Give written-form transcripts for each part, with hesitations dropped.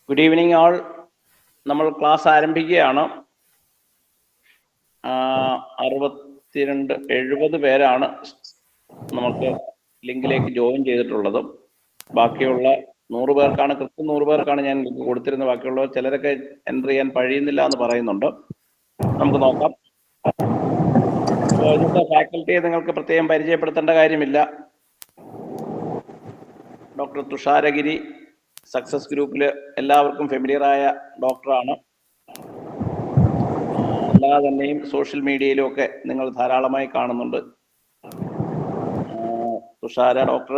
Good evening ആൾ. നമ്മൾ class ആരംഭിക്കുകയാണ്. 70 പേരാണ് നമുക്ക് ലിങ്കിലേക്ക് ജോയിൻ ചെയ്തിട്ടുള്ളത്. ബാക്കിയുള്ള 100 പേർക്കാണ്, കൃത്യം 100 പേർക്കാണ് ഞാൻ കൊടുത്തിരുന്നത്. ബാക്കിയുള്ളവർ ചിലരൊക്കെ എൻ്റർ ചെയ്യാൻ കഴിയുന്നില്ല എന്ന് പറയുന്നുണ്ട്. നമുക്ക് നോക്കാം. ഇന്നത്തെ ഫാക്കൽറ്റിയെ നിങ്ങൾക്ക് പ്രത്യേകം പരിചയപ്പെടുത്തേണ്ട കാര്യമില്ല. ഡോക്ടർ തുഷാരഗിരി സക്സസ് ഗ്രൂപ്പിൽ എല്ലാവർക്കും ഫെമിലിയറായ ഡോക്ടറാണ്. അല്ലാതെ തന്നെയും സോഷ്യൽ മീഡിയയിലും ഒക്കെ നിങ്ങൾ ധാരാളമായി കാണുന്നുണ്ട്. തുഷാര ഡോക്ടർ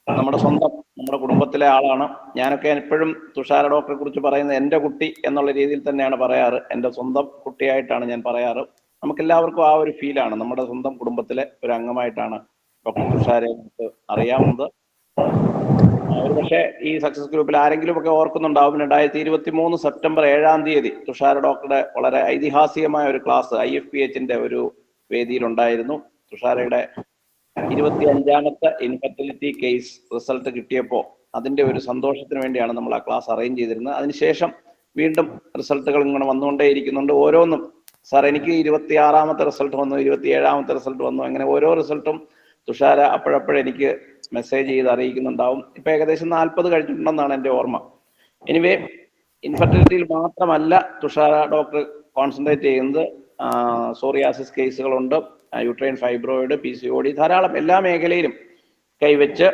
നമ്മുടെ സ്വന്തം, നമ്മുടെ കുടുംബത്തിലെ ആളാണ്. ഞാനൊക്കെ എപ്പോഴും തുഷാര ഡോക്ടറെ കുറിച്ച് പറയുന്നത് എൻ്റെ കുട്ടി എന്നുള്ള രീതിയിൽ തന്നെയാണ് പറയാറ്. എൻ്റെ സ്വന്തം കുട്ടിയായിട്ടാണ് ഞാൻ പറയാറ്. നമുക്കെല്ലാവർക്കും ആ ഒരു ഫീലാണ്. നമ്മുടെ സ്വന്തം കുടുംബത്തിലെ ഒരു അംഗമായിട്ടാണ് ഡോക്ടർ തുഷാരയെ നമുക്ക് അറിയാവുന്നത്. ഒരുപക്ഷെ ഈ സക്സസ് ഗ്രൂപ്പിൽ ആരെങ്കിലും ഒക്കെ ഓർക്കുന്നുണ്ടാവും, 2023 സെപ്റ്റംബർ 7 തുഷാര ഡോക്ടറുടെ വളരെ ഐതിഹാസികമായ ഒരു ക്ലാസ് IFPHന്റെ ഒരു വേദിയിലുണ്ടായിരുന്നു. തുഷാരയുടെ 25ാമത്തെ ഇൻഫെർട്ടിലിറ്റി കേസ് റിസൾട്ട് കിട്ടിയപ്പോൾ അതിന്റെ ഒരു സന്തോഷത്തിന് വേണ്ടിയാണ് നമ്മൾ ആ ക്ലാസ് അറേഞ്ച് ചെയ്തിരുന്നത്. അതിനുശേഷം വീണ്ടും റിസൾട്ടുകൾ ഇങ്ങനെ വന്നുകൊണ്ടേയിരിക്കുന്നുണ്ട്. ഓരോന്നും സാർ എനിക്ക് 26ാമത്തെ റിസൾട്ട് വന്നു, 27ാമത്തെ റിസൾട്ട് വന്നു, അങ്ങനെ ഓരോ റിസൾട്ടും തുഷാര അപ്പോഴപ്പോഴെനിക്ക് മെസ്സേജ് ചെയ്ത് അറിയിക്കുന്നുണ്ടാവും. ഇപ്പൊ ഏകദേശം 40 കഴിഞ്ഞിട്ടുണ്ടെന്നാണ് എൻ്റെ ഓർമ്മ. എനിവേ, ഇൻഫെർട്ടിലിറ്റിയിൽ മാത്രമല്ല തുഷാര ഡോക്ടർ കോൺസെൻട്രേറ്റ് ചെയ്യുന്നത്. സോറിയാസിസ് കേസുകളുണ്ട്, യൂട്രൈൻ ഫൈബ്രോയിഡ്, PCOD, ധാരാളം എല്ലാ മേഖലയിലും കൈവച്ച്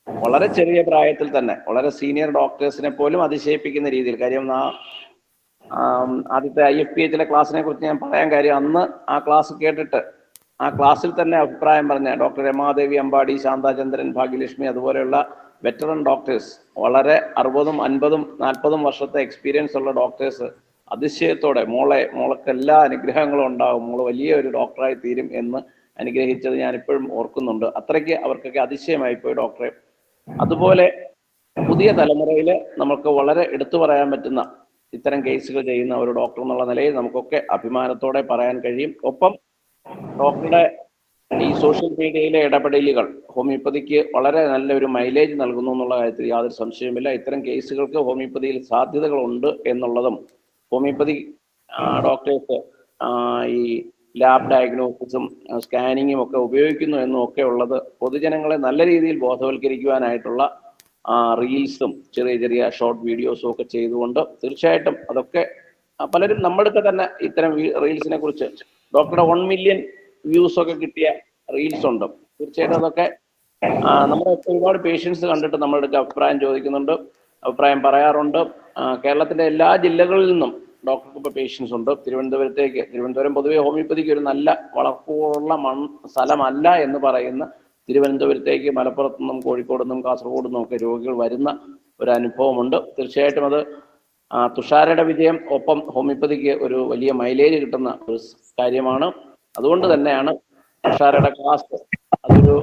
വളരെ ചെറിയ പ്രായത്തിൽ തന്നെ വളരെ സീനിയർ ഡോക്ടേഴ്സിനെ പോലും അതിശയിപ്പിക്കുന്ന രീതിയിൽ. കാര്യം ആദ്യത്തെ IFPHലെ ക്ലാസ്സിനെ കുറിച്ച് ഞാൻ പറയാൻ കാര്യം, അന്ന് ആ ക്ലാസ് കേട്ടിട്ട് ആ ക്ലാസ്സിൽ തന്നെ അഭിപ്രായം പറഞ്ഞ ഡോക്ടർ രമാദേവി അമ്പാടി, ശാന്താചന്ദ്രൻ, ഭാഗ്യലക്ഷ്മി, അതുപോലെയുള്ള വെറ്ററൻ ഡോക്ടേഴ്സ്, വളരെ 60, 50, 40 വർഷത്തെ എക്സ്പീരിയൻസ് ഉള്ള ഡോക്ടേഴ്സ് അതിശയത്തോടെ മോൾക്ക് എല്ലാ അനുഗ്രഹങ്ങളും ഉണ്ടാവും, മോള് വലിയ ഒരു ഡോക്ടറായി തീരും എന്ന് അനുഗ്രഹിച്ചത് ഞാൻ ഇപ്പോഴും ഓർക്കുന്നുണ്ട്. അത്രയ്ക്ക് അവർക്കൊക്കെ അതിശയമായി പോയി ഡോക്ടറെ. അതുപോലെ പുതിയ തലമുറയിൽ നമുക്ക് വളരെ എടുത്തു പറയാൻ പറ്റുന്ന ഇത്തരം കേസുകൾ ചെയ്യുന്ന ഒരു ഡോക്ടർ എന്നുള്ള നിലയിൽ നമുക്കൊക്കെ അഭിമാനത്തോടെ പറയാൻ കഴിയും. ഒപ്പം ഡോക്ടറുടെ ഈ സോഷ്യൽ മീഡിയയിലെ ഇടപെടലുകൾ ഹോമിയോപ്പതിക്ക് വളരെ നല്ലൊരു മൈലേജ് നൽകുന്നു എന്നുള്ള കാര്യത്തിൽ യാതൊരു സംശയവുമില്ല. ഇത്തരം കേസുകൾക്ക് ഹോമിയോപ്പതിയിൽ സാധ്യതകളുണ്ട് എന്നുള്ളതും ഹോമിയോപ്പതി ഡോക്ടേഴ്സ് ഈ ലാബ് ഡയഗ്നോസിസും സ്കാനിങ്ങും ഒക്കെ ഉപയോഗിക്കുന്നു എന്നും ഒക്കെ ഉള്ളത് പൊതുജനങ്ങളെ നല്ല രീതിയിൽ ബോധവൽക്കരിക്കുവാനായിട്ടുള്ള റീൽസും ചെറിയ ചെറിയ ഷോർട്ട് വീഡിയോസും ഒക്കെ ചെയ്തുകൊണ്ട് തീർച്ചയായിട്ടും അതൊക്കെ പലരും നമ്മുടെ തന്നെ ഇത്തരം റീൽസിനെ കുറിച്ച് ഡോക്ടറുടെ 1 മില്യൺ വ്യൂസ് ഒക്കെ കിട്ടിയ റീൽസ് ഉണ്ട്. തീർച്ചയായിട്ടും അതൊക്കെ നമ്മുടെ ഒരുപാട് പേഷ്യൻസ് കണ്ടിട്ട് നമ്മളുടെ അഭിപ്രായം ചോദിക്കുന്നുണ്ട്, അഭിപ്രായം പറയാറുണ്ട്. കേരളത്തിന്റെ എല്ലാ ജില്ലകളിൽ നിന്നും ഡോക്ടർക്ക് ഇപ്പോൾ പേഷ്യൻസ് ഉണ്ട്. തിരുവനന്തപുരം പൊതുവെ ഹോമിയോപ്പതിക്ക് ഒരു നല്ല വളർപ്പുള്ള സ്ഥലമല്ല എന്ന് പറയുന്ന തിരുവനന്തപുരത്തേക്ക് മലപ്പുറത്തു നിന്നും കോഴിക്കോട് നിന്നും കാസർഗോഡ് നിന്നും ഒക്കെ രോഗികൾ വരുന്ന ഒരു അനുഭവമുണ്ട്. തീർച്ചയായിട്ടും അത് തുഷാരയുടെ വിജയം ഒപ്പം ഹോമിയോപ്പതിക്ക് ഒരു വലിയ മൈലേജ് കിട്ടുന്ന ഒരു കാര്യമാണ്. അതുകൊണ്ട് തന്നെയാണ് തുഷാരയുടെ ക്ലാസ് അതൊരു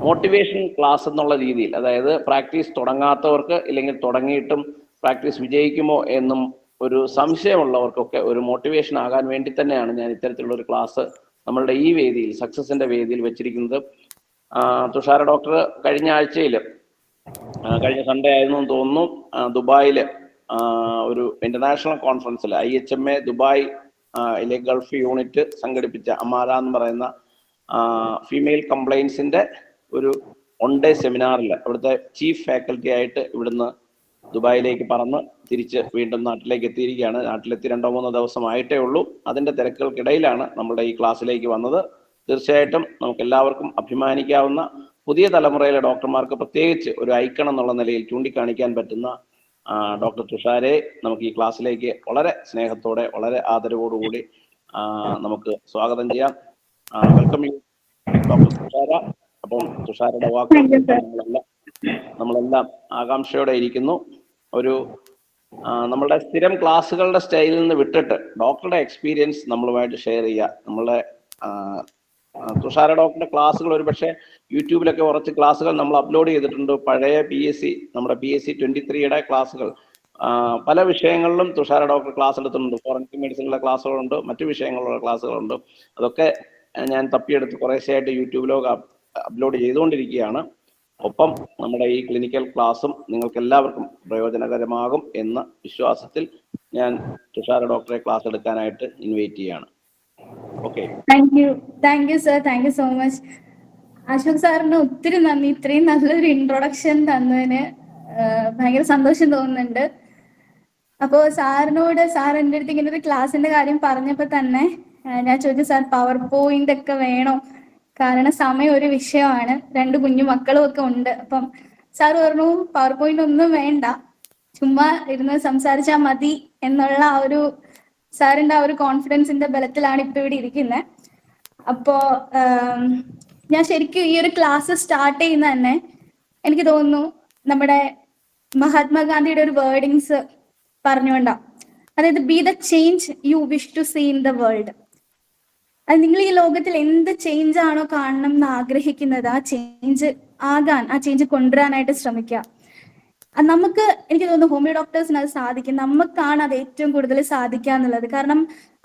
മോട്ടിവേഷൻ ക്ലാസ് എന്നുള്ള രീതിയിൽ, അതായത് പ്രാക്ടീസ് തുടങ്ങാത്തവർക്ക് ഇല്ലെങ്കിൽ തുടങ്ങിയിട്ടും പ്രാക്ടീസ് വിജയിക്കുമോ എന്നും ഒരു സംശയമുള്ളവർക്കൊക്കെ ഒരു മോട്ടിവേഷൻ ആകാൻ വേണ്ടി തന്നെയാണ് ഞാൻ ഇത്തരത്തിലുള്ള ഒരു ക്ലാസ് നമ്മളുടെ ഈ വേദിയിൽ, സക്സസിന്റെ വേദിയിൽ വെച്ചിരിക്കുന്നത്. തുഷാര ഡോക്ടർ കഴിഞ്ഞ ആഴ്ചയിൽ, കഴിഞ്ഞ സൺഡേ ആയിരുന്നു തോന്നുന്നു, ദുബായിൽ ഒരു ഇന്റർനാഷണൽ കോൺഫറൻസിൽ IHMA ദുബായ് ഗൾഫ് യൂണിറ്റ് സംഘടിപ്പിച്ച അമാര എന്ന് പറയുന്ന ഫീമെയിൽ കംപ്ലൈൻസിന്റെ ഒരു 1 ഡേ സെമിനാറിൽ അവിടുത്തെ ചീഫ് ഫാക്കൽറ്റി ആയിട്ട് ഇവിടുന്ന് ദുബായിലേക്ക് പറന്ന് തിരിച്ച് വീണ്ടും നാട്ടിലേക്ക് എത്തിയിരിക്കുകയാണ്. നാട്ടിലെത്തി 2-3 ദിവസമായിട്ടേ ഉള്ളൂ. അതിന്റെ തിരക്കുകൾക്കിടയിലാണ് നമ്മുടെ ഈ ക്ലാസ്സിലേക്ക് വന്നത്. തീർച്ചയായിട്ടും നമുക്ക് എല്ലാവർക്കും അഭിമാനിക്കാവുന്ന പുതിയ തലമുറയിലെ ഡോക്ടർമാർക്ക് പ്രത്യേകിച്ച് ഒരു ഐക്കൺ എന്നുള്ള നിലയിൽ ചൂണ്ടിക്കാണിക്കാൻ പറ്റുന്ന ഡോക്ടർ തുഷാരയെ നമുക്ക് ഈ ക്ലാസ്സിലേക്ക് വളരെ സ്നേഹത്തോടെ വളരെ ആദരവോടുകൂടി നമുക്ക് സ്വാഗതം ചെയ്യാം. Welcome you doctor Thushara. അപ്പം തുഷാരയുടെ വാക്കുകൾ നമ്മളെല്ലാം ആകാംക്ഷയോടെ ഇരിക്കുന്നു. ഒരു നമ്മളുടെ സ്ഥിരം ക്ലാസ്സുകളുടെ സ്റ്റൈലിൽ നിന്ന് വിട്ടിട്ട് ഡോക്ടറുടെ എക്സ്പീരിയൻസ് നമ്മളുമായിട്ട് ഷെയർ ചെയ്യുക. നമ്മളുടെ തുഷാര ഡോക്ടറുടെ ക്ലാസ്സുകൾ ഒരുപക്ഷെ യൂട്യൂബിലൊക്കെ കുറച്ച് ക്ലാസ്സുകൾ നമ്മൾ അപ്ലോഡ് ചെയ്തിട്ടുണ്ട്. പഴയ നമ്മുടെ PSC 23യുടെ ക്ലാസ്സുകൾ പല വിഷയങ്ങളിലും തുഷാര ഡോക്ടർ ക്ലാസ് എടുത്തിട്ടുണ്ട്. ഫോറൻസിക് മെഡിസിനുള്ള ക്ലാസ്സുകളുണ്ട്, മറ്റു വിഷയങ്ങളുള്ള ക്ലാസ്സുകളുണ്ട്. അതൊക്കെ ഞാൻ തപ്പിയെടുത്ത് കുറേശ്ശെയായിട്ട് യൂട്യൂബിലൊക്കെ അപ്ലോഡ് ചെയ്തുകൊണ്ടിരിക്കുകയാണ്. ഒപ്പം നമ്മുടെ ഈ ക്ലിനിക്കൽ ക്ലാസ്സും നിങ്ങൾക്ക് എല്ലാവർക്കും പ്രയോജനകരമാകും എന്ന വിശ്വാസത്തിൽ ഞാൻ തുഷാര ഡോക്ടറെ ക്ലാസ് എടുക്കാനായിട്ട് ഇൻവൈറ്റ് ചെയ്യാണ്. Okay, thank you sir, thank you so much. Ashok സാറിന് ഒത്തിരി നന്ദി, ഇത്രയും നല്ലൊരു ഇൻട്രൊഡക്ഷൻ തന്നതിന് ഭയങ്കര സന്തോഷം തോന്നുന്നുണ്ട്. അപ്പോൾ സാറിനോട്, സാർ എൻ്റെ അടുത്ത് ഇങ്ങനെ ഒരു ക്ലാസ്സിന്റെ കാര്യം പറഞ്ഞപ്പോൾ തന്നെ ഞാൻ ചോദിച്ചു, സാർ പവർ പോയിന്റ് ഒക്കെ വേണോ, കാരണം സമയം ഒരു വിഷയമാണ്, 2 കുഞ്ഞു മക്കളും ഒക്കെ ഉണ്ട്. അപ്പം സാർ പറഞ്ഞു പവർ പോയിന്റ് ഒന്നും വേണ്ട, ചുമ്മാ ഇരുന്ന് സംസാരിച്ചാൽ മതി എന്നുള്ള ആ ഒരു സാറിന്റെ ആ ഒരു കോൺഫിഡൻസിന്റെ ബലത്തിലാണ് ഇപ്പൊ ഇവിടെ ഇരിക്കുന്നത്. അപ്പോ ഞാൻ ശരിക്കും ഈ ഒരു ക്ലാസ് സ്റ്റാർട്ട് ചെയ്യുന്ന തന്നെ എനിക്ക് തോന്നുന്നു നമ്മുടെ മഹാത്മാഗാന്ധിയുടെ ഒരു വേർഡിങ്സ് പറഞ്ഞുകൊണ്ടാ, അതായത് be the change you wish to see in the world. അത് നിങ്ങൾ ഈ ലോകത്തിൽ എന്ത് ചേഞ്ച് ആണോ കാണണം എന്ന് ആഗ്രഹിക്കുന്നത്, ആ ചേഞ്ച് ആകാൻ, ആ ചേഞ്ച് കൊണ്ടുവരാനായിട്ട് ശ്രമിക്കുക. നമുക്ക് എനിക്ക് തോന്നുന്നു ഹോമിയോ ഡോക്ടേഴ്സിന് അത് സാധിക്കും, നമുക്കാണ് അത് ഏറ്റവും കൂടുതൽ സാധിക്കുക എന്നുള്ളത്. കാരണം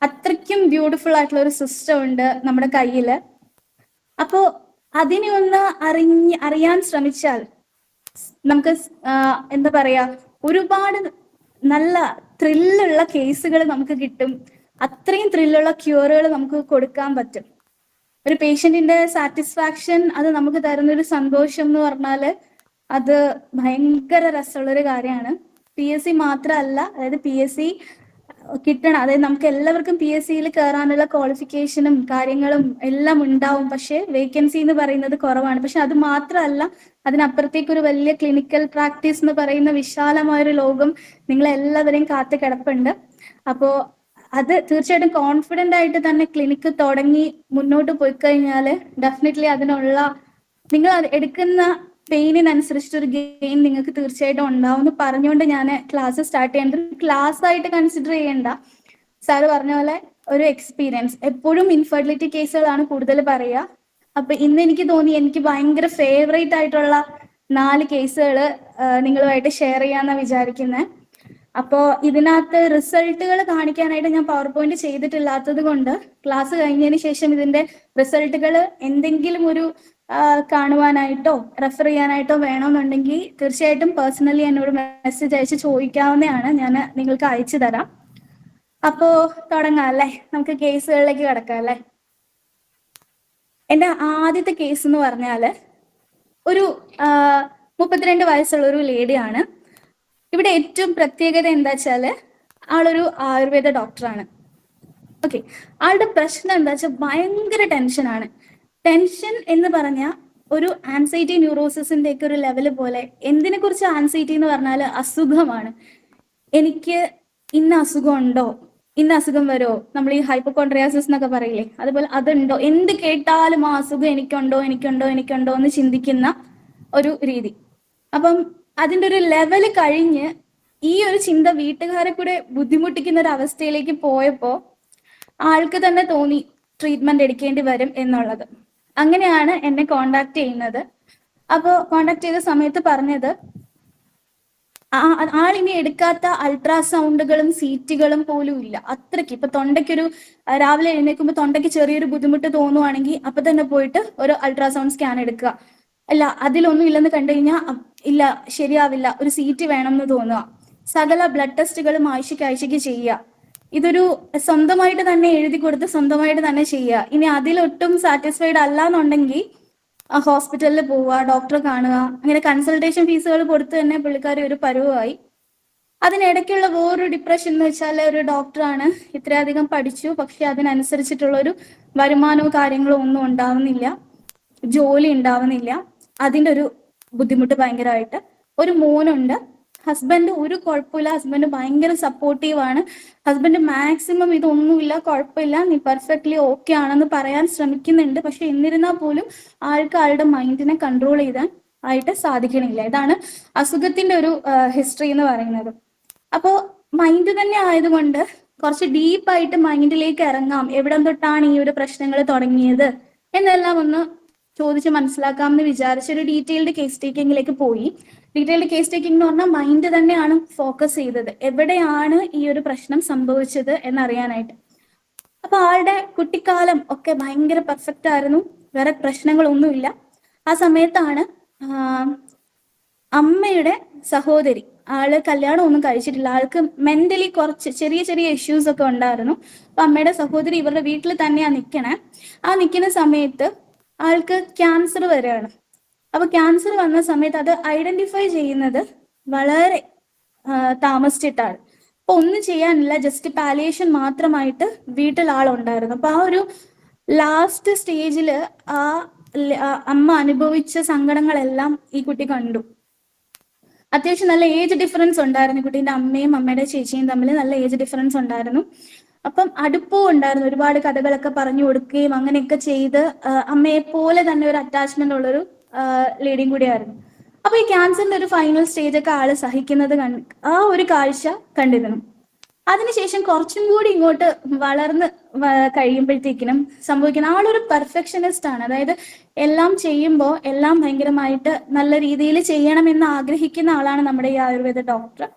അത്രയ്ക്കും ബ്യൂട്ടിഫുൾ ആയിട്ടുള്ള ഒരു സിസ്റ്റം ഉണ്ട് നമ്മുടെ കയ്യില്. അപ്പോ അതിനെ ഒന്ന് അറിയാൻ ശ്രമിച്ചാൽ നമുക്ക് എന്താ പറയാ, ഒരുപാട് നല്ല ത്രില്ലുള്ള കേസുകൾ നമുക്ക് കിട്ടും. അത്രയും ത്രില്ലുള്ള ക്യൂറുകൾ നമുക്ക് കൊടുക്കാൻ പറ്റും. ഒരു പേഷ്യന്റിന്റെ സാറ്റിസ്ഫാക്ഷൻ, അത് നമുക്ക് തരുന്നൊരു സന്തോഷം എന്ന് പറഞ്ഞാല് അത് ഭയങ്കര രസമുള്ളൊരു കാര്യമാണ്. PSC മാത്രമല്ല, അതായത് PSC കിട്ടണം, അതായത് നമുക്ക് എല്ലാവർക്കും PSCയിൽ കയറാനുള്ള ക്വാളിഫിക്കേഷനും കാര്യങ്ങളും എല്ലാം ഉണ്ടാവും. പക്ഷെ വേക്കൻസി എന്ന് പറയുന്നത് കുറവാണ്. പക്ഷെ അത് മാത്രമല്ല, അതിനപ്പുറത്തേക്ക് ഒരു വലിയ ക്ലിനിക്കൽ പ്രാക്ടീസ് എന്ന് പറയുന്ന വിശാലമായൊരു ലോകം നിങ്ങളെല്ലാവരെയും കാത്തു കിടപ്പുണ്ട്. അപ്പോ അത് തീർച്ചയായിട്ടും കോൺഫിഡന്റ് ആയിട്ട് തന്നെ ക്ലിനിക്ക് തുടങ്ങി മുന്നോട്ട് പോയി കഴിഞ്ഞാൽ ഡെഫിനറ്റ്ലി അതിനുള്ള നിങ്ങൾ എടുക്കുന്ന പെയിനിനനുസരിച്ചിട്ടൊരു ഗെയിൻ നിങ്ങൾക്ക് തീർച്ചയായിട്ടും ഉണ്ടാവും എന്ന് പറഞ്ഞുകൊണ്ട് ഞാൻ ക്ലാസ് സ്റ്റാർട്ട് ചെയ്യേണ്ടത്. ക്ലാസ് ആയിട്ട് കൺസിഡർ ചെയ്യേണ്ട, സാറ് പറഞ്ഞ പോലെ ഒരു എക്സ്പീരിയൻസ്. എപ്പോഴും ഇൻഫെർട്ടിലിറ്റി കേസുകളാണ് കൂടുതൽ പറയുക. അപ്പൊ ഇന്ന് എനിക്ക് തോന്നി എനിക്ക് ഭയങ്കര ഫേവറേറ്റ് ആയിട്ടുള്ള 4 കേസുകൾ നിങ്ങളുമായിട്ട് ഷെയർ ചെയ്യാന്നാ വിചാരിക്കുന്നത്. അപ്പോ ഇതിനകത്ത് റിസൾട്ടുകൾ കാണിക്കാനായിട്ട് ഞാൻ പവർ പോയിന്റ് ചെയ്തിട്ടില്ലാത്തത് കൊണ്ട് ക്ലാസ് കഴിഞ്ഞതിന് ശേഷം ഇതിന്റെ റിസൾട്ടുകൾ എന്തെങ്കിലും ഒരു കാണുവാനായിട്ടോ റെഫർ ചെയ്യാനായിട്ടോ വേണമെന്നുണ്ടെങ്കിൽ തീർച്ചയായിട്ടും പേഴ്സണലി എന്നോട് മെസ്സേജ് അയച്ച് ചോദിക്കാവുന്നതാണ്, ഞാൻ നിങ്ങൾക്ക് അയച്ചു തരാം. അപ്പോ തുടങ്ങാം അല്ലേ, നമുക്ക് കേസുകളിലേക്ക് കിടക്കാം അല്ലേ. എൻ്റെ ആദ്യത്തെ കേസ് എന്ന് പറഞ്ഞാല് ഒരു 32 വയസ്സുള്ള ഒരു ലേഡിയാണ്. ഇവിടെ ഏറ്റവും പ്രത്യേകത എന്താ വെച്ചാല് ആളൊരു ആയുർവേദ ഡോക്ടറാണ്. ഓക്കെ, ആളുടെ പ്രശ്നം എന്താ വെച്ചാൽ ഭയങ്കര ടെൻഷനാണ്. ടെൻഷൻ എന്ന് പറഞ്ഞാൽ ഒരു ആൻസൈറ്റി ന്യൂറോസിന്റെ ഒക്കെ ഒരു ലെവല് പോലെ. എന്തിനെ കുറിച്ച് ആൻസൈറ്റി എന്ന് പറഞ്ഞാൽ അസുഖമാണ്. എനിക്ക് ഇന്ന അസുഖം ഉണ്ടോ, ഇന്ന അസുഖം വരുമോ, നമ്മൾ ഈ ഹൈപ്പോകോൺഡ്രിയാസിസ് എന്നൊക്കെ പറയില്ലേ, അതുപോലെ അതുണ്ടോ, എന്ത് കേട്ടാലും ആ അസുഖം എനിക്കുണ്ടോ എനിക്കുണ്ടോ എനിക്കുണ്ടോ എന്ന് ചിന്തിക്കുന്ന ഒരു രീതി. അപ്പം അതിൻ്റെ ഒരു ലെവല് കഴിഞ്ഞ് ഈ ഒരു ചിന്ത വീട്ടുകാരെ കൂടെ ബുദ്ധിമുട്ടിക്കുന്ന ഒരു അവസ്ഥയിലേക്ക് പോയപ്പോ ആൾക്ക് തന്നെ തോന്നി ട്രീറ്റ്മെന്റ് എടുക്കേണ്ടി വരും എന്നുള്ളത്. അങ്ങനെയാണ് എന്നെ കോണ്ടാക്ട് ചെയ്യുന്നത്. അപ്പോൾ കോണ്ടാക്ട് ചെയ്ത സമയത്ത് പറഞ്ഞത് ആളിനി എടുക്കാത്ത അൾട്രാസൗണ്ടുകളും സീറ്റുകളും പോലും ഇല്ല. അത്രയ്ക്ക് ഇപ്പൊ തൊണ്ടയ്ക്കൊരു രാവിലെ എഴുന്നേൽക്കുമ്പോൾ തൊണ്ടയ്ക്ക് ചെറിയൊരു ബുദ്ധിമുട്ട് തോന്നുവാണെങ്കിൽ അപ്പൊ തന്നെ പോയിട്ട് ഒരു അൾട്രാസൗണ്ട് സ്കാൻ എടുക്കുക. അല്ല അതിലൊന്നും ഇല്ലെന്ന് കണ്ടു കഴിഞ്ഞാൽ ഇല്ല ശരിയാവില്ല, ഒരു സീറ്റ് വേണം എന്ന് തോന്നുക. സകല ബ്ലഡ് ടെസ്റ്റുകളും ആഴ്ചയ്ക്ക് ചെയ്യുക. ഇതൊരു സ്വന്തമായിട്ട് തന്നെ എഴുതി കൊടുത്ത് സ്വന്തമായിട്ട് തന്നെ ചെയ്യുക. ഇനി അതിലൊട്ടും സാറ്റിസ്ഫൈഡ് അല്ല എന്നുണ്ടെങ്കിൽ ഹോസ്പിറ്റലിൽ പോവുക, ഡോക്ടറെ കാണുക. അങ്ങനെ കൺസൾട്ടേഷൻ ഫീസുകൾ കൊടുത്ത് തന്നെ പുള്ളിക്കാരി ഒരു പരുവമായി. അതിനിടയ്ക്കുള്ള വേറൊരു ഡിപ്രഷൻ എന്ന് വെച്ചാൽ ഒരു ഡോക്ടറാണ്, ഇത്രയധികം പഠിച്ചു, പക്ഷെ അതിനനുസരിച്ചിട്ടുള്ള ഒരു വരുമാനവും കാര്യങ്ങളോ ഒന്നും ഉണ്ടാവുന്നില്ല, ജോലി ഉണ്ടാവുന്നില്ല. അതിൻ്റെ ഒരു ബുദ്ധിമുട്ട് ഭയങ്കരമായിട്ട്. ഒരു മോനുണ്ട്. ഹസ്ബൻഡ് ഒരു കുഴപ്പമില്ല, ഹസ്ബൻഡ് ഭയങ്കര സപ്പോർട്ടീവാണ്. ഹസ്ബൻഡ് മാക്സിമം ഇതൊന്നുമില്ല, കുഴപ്പമില്ല, നീ പെർഫെക്റ്റ്ലി ഓക്കെ ആണെന്ന് പറയാൻ ശ്രമിക്കുന്നുണ്ട്. പക്ഷെ എന്നിരുന്നാൽ പോലും ആൾക്ക് ആളുടെ മൈൻഡിനെ കൺട്രോൾ ചെയ്യാൻ ആയിട്ട് സാധിക്കണില്ല. ഇതാണ് അസുഖത്തിന്റെ ഒരു ഹിസ്റ്ററി എന്ന് പറയുന്നത്. അപ്പോൾ മൈൻഡ് തന്നെ ആയതുകൊണ്ട് കുറച്ച് ഡീപ്പായിട്ട് മൈൻഡിലേക്ക് ഇറങ്ങാം, എവിടെ തൊട്ടാണ് ഈ ഒരു പ്രശ്നങ്ങൾ തുടങ്ങിയത് എന്നെല്ലാം ഒന്ന് ചോദിച്ച് മനസ്സിലാക്കാമെന്ന് വിചാരിച്ചൊരു ഡീറ്റെയിൽഡ് കേസ് ടേക്കിങ്ങിലേക്ക് പോയി. ഡീറ്റെയിൽഡ് കേസ് ടേക്കിംഗ് എന്ന് പറഞ്ഞാൽ മൈൻഡ് തന്നെയാണ് ഫോക്കസ് ചെയ്തത്, എവിടെയാണ് ഈ ഒരു പ്രശ്നം സംഭവിച്ചത് എന്നറിയാനായിട്ട്. അപ്പൊ ആളുടെ കുട്ടിക്കാലം ഒക്കെ ഭയങ്കര പെർഫെക്റ്റ് ആയിരുന്നു, വേറെ പ്രശ്നങ്ങളൊന്നുമില്ല. ആ സമയത്താണ് അമ്മയുടെ സഹോദരി, ആള് കല്യാണം ഒന്നും കഴിച്ചിട്ടില്ല, ആൾക്ക് മെന്റലി കുറച്ച് ചെറിയ ചെറിയ ഇഷ്യൂസ് ഒക്കെ ഉണ്ടായിരുന്നു. അപ്പൊ അമ്മയുടെ സഹോദരി ഇവരുടെ വീട്ടിൽ തന്നെയാ നിൽക്കണേ. ആ നിൽക്കുന്ന സമയത്ത് ആൾക്ക് ക്യാൻസർ വരികയാണ്. അപ്പൊ ക്യാൻസർ വന്ന സമയത്ത് അത് ഐഡന്റിഫൈ ചെയ്യുന്നത് വളരെ താമസിച്ചിട്ടാണ്. അപ്പൊ ഒന്നും ചെയ്യാനില്ല, ജസ്റ്റ് പാലിയേഷൻ മാത്രമായിട്ട് വീട്ടിൽ ആളുണ്ടായിരുന്നു. അപ്പൊ ആ ഒരു ലാസ്റ്റ് സ്റ്റേജില് അമ്മ അനുഭവിച്ച സങ്കടങ്ങളെല്ലാം ഈ കുട്ടി കണ്ടു. അത്യാവശ്യം നല്ല ഏജ് ഡിഫറൻസ് ഉണ്ടായിരുന്നു കുട്ടീൻ്റെ അമ്മയും അമ്മയുടെ ചേച്ചിയും തമ്മിൽ നല്ല ഏജ് ഡിഫറൻസ് ഉണ്ടായിരുന്നു. അപ്പം അടുപ്പവും ഉണ്ടായിരുന്നു, ഒരുപാട് കഥകളൊക്കെ പറഞ്ഞു കൊടുക്കുകയും അങ്ങനെയൊക്കെ ചെയ്ത് അമ്മയെ പോലെ തന്നെ ഒരു അറ്റാച്ച്മെന്റ് ഉള്ളൊരു ലേഡിയും കൂടിയായിരുന്നു. അപ്പൊ ഈ ക്യാൻസറിന്റെ ഒരു ഫൈനൽ സ്റ്റേജ് ഒക്കെ ആള് സഹിക്കുന്നത് ആ ഒരു കാഴ്ച കണ്ടിരുന്നു. അതിനുശേഷം കുറച്ചും കൂടി ഇങ്ങോട്ട് വളർന്ന് കഴിയുമ്പോഴത്തേക്കിനും സംഭവിക്കുന്ന ആളൊരു പെർഫെക്ഷനിസ്റ്റ് ആണ്. അതായത് എല്ലാം ചെയ്യുമ്പോൾ എല്ലാം ഭയങ്കരമായിട്ട് നല്ല രീതിയിൽ ചെയ്യണമെന്ന് ആഗ്രഹിക്കുന്ന ആളാണ് നമ്മുടെ ഈ ആയുർവേദ ഡോക്ടർ.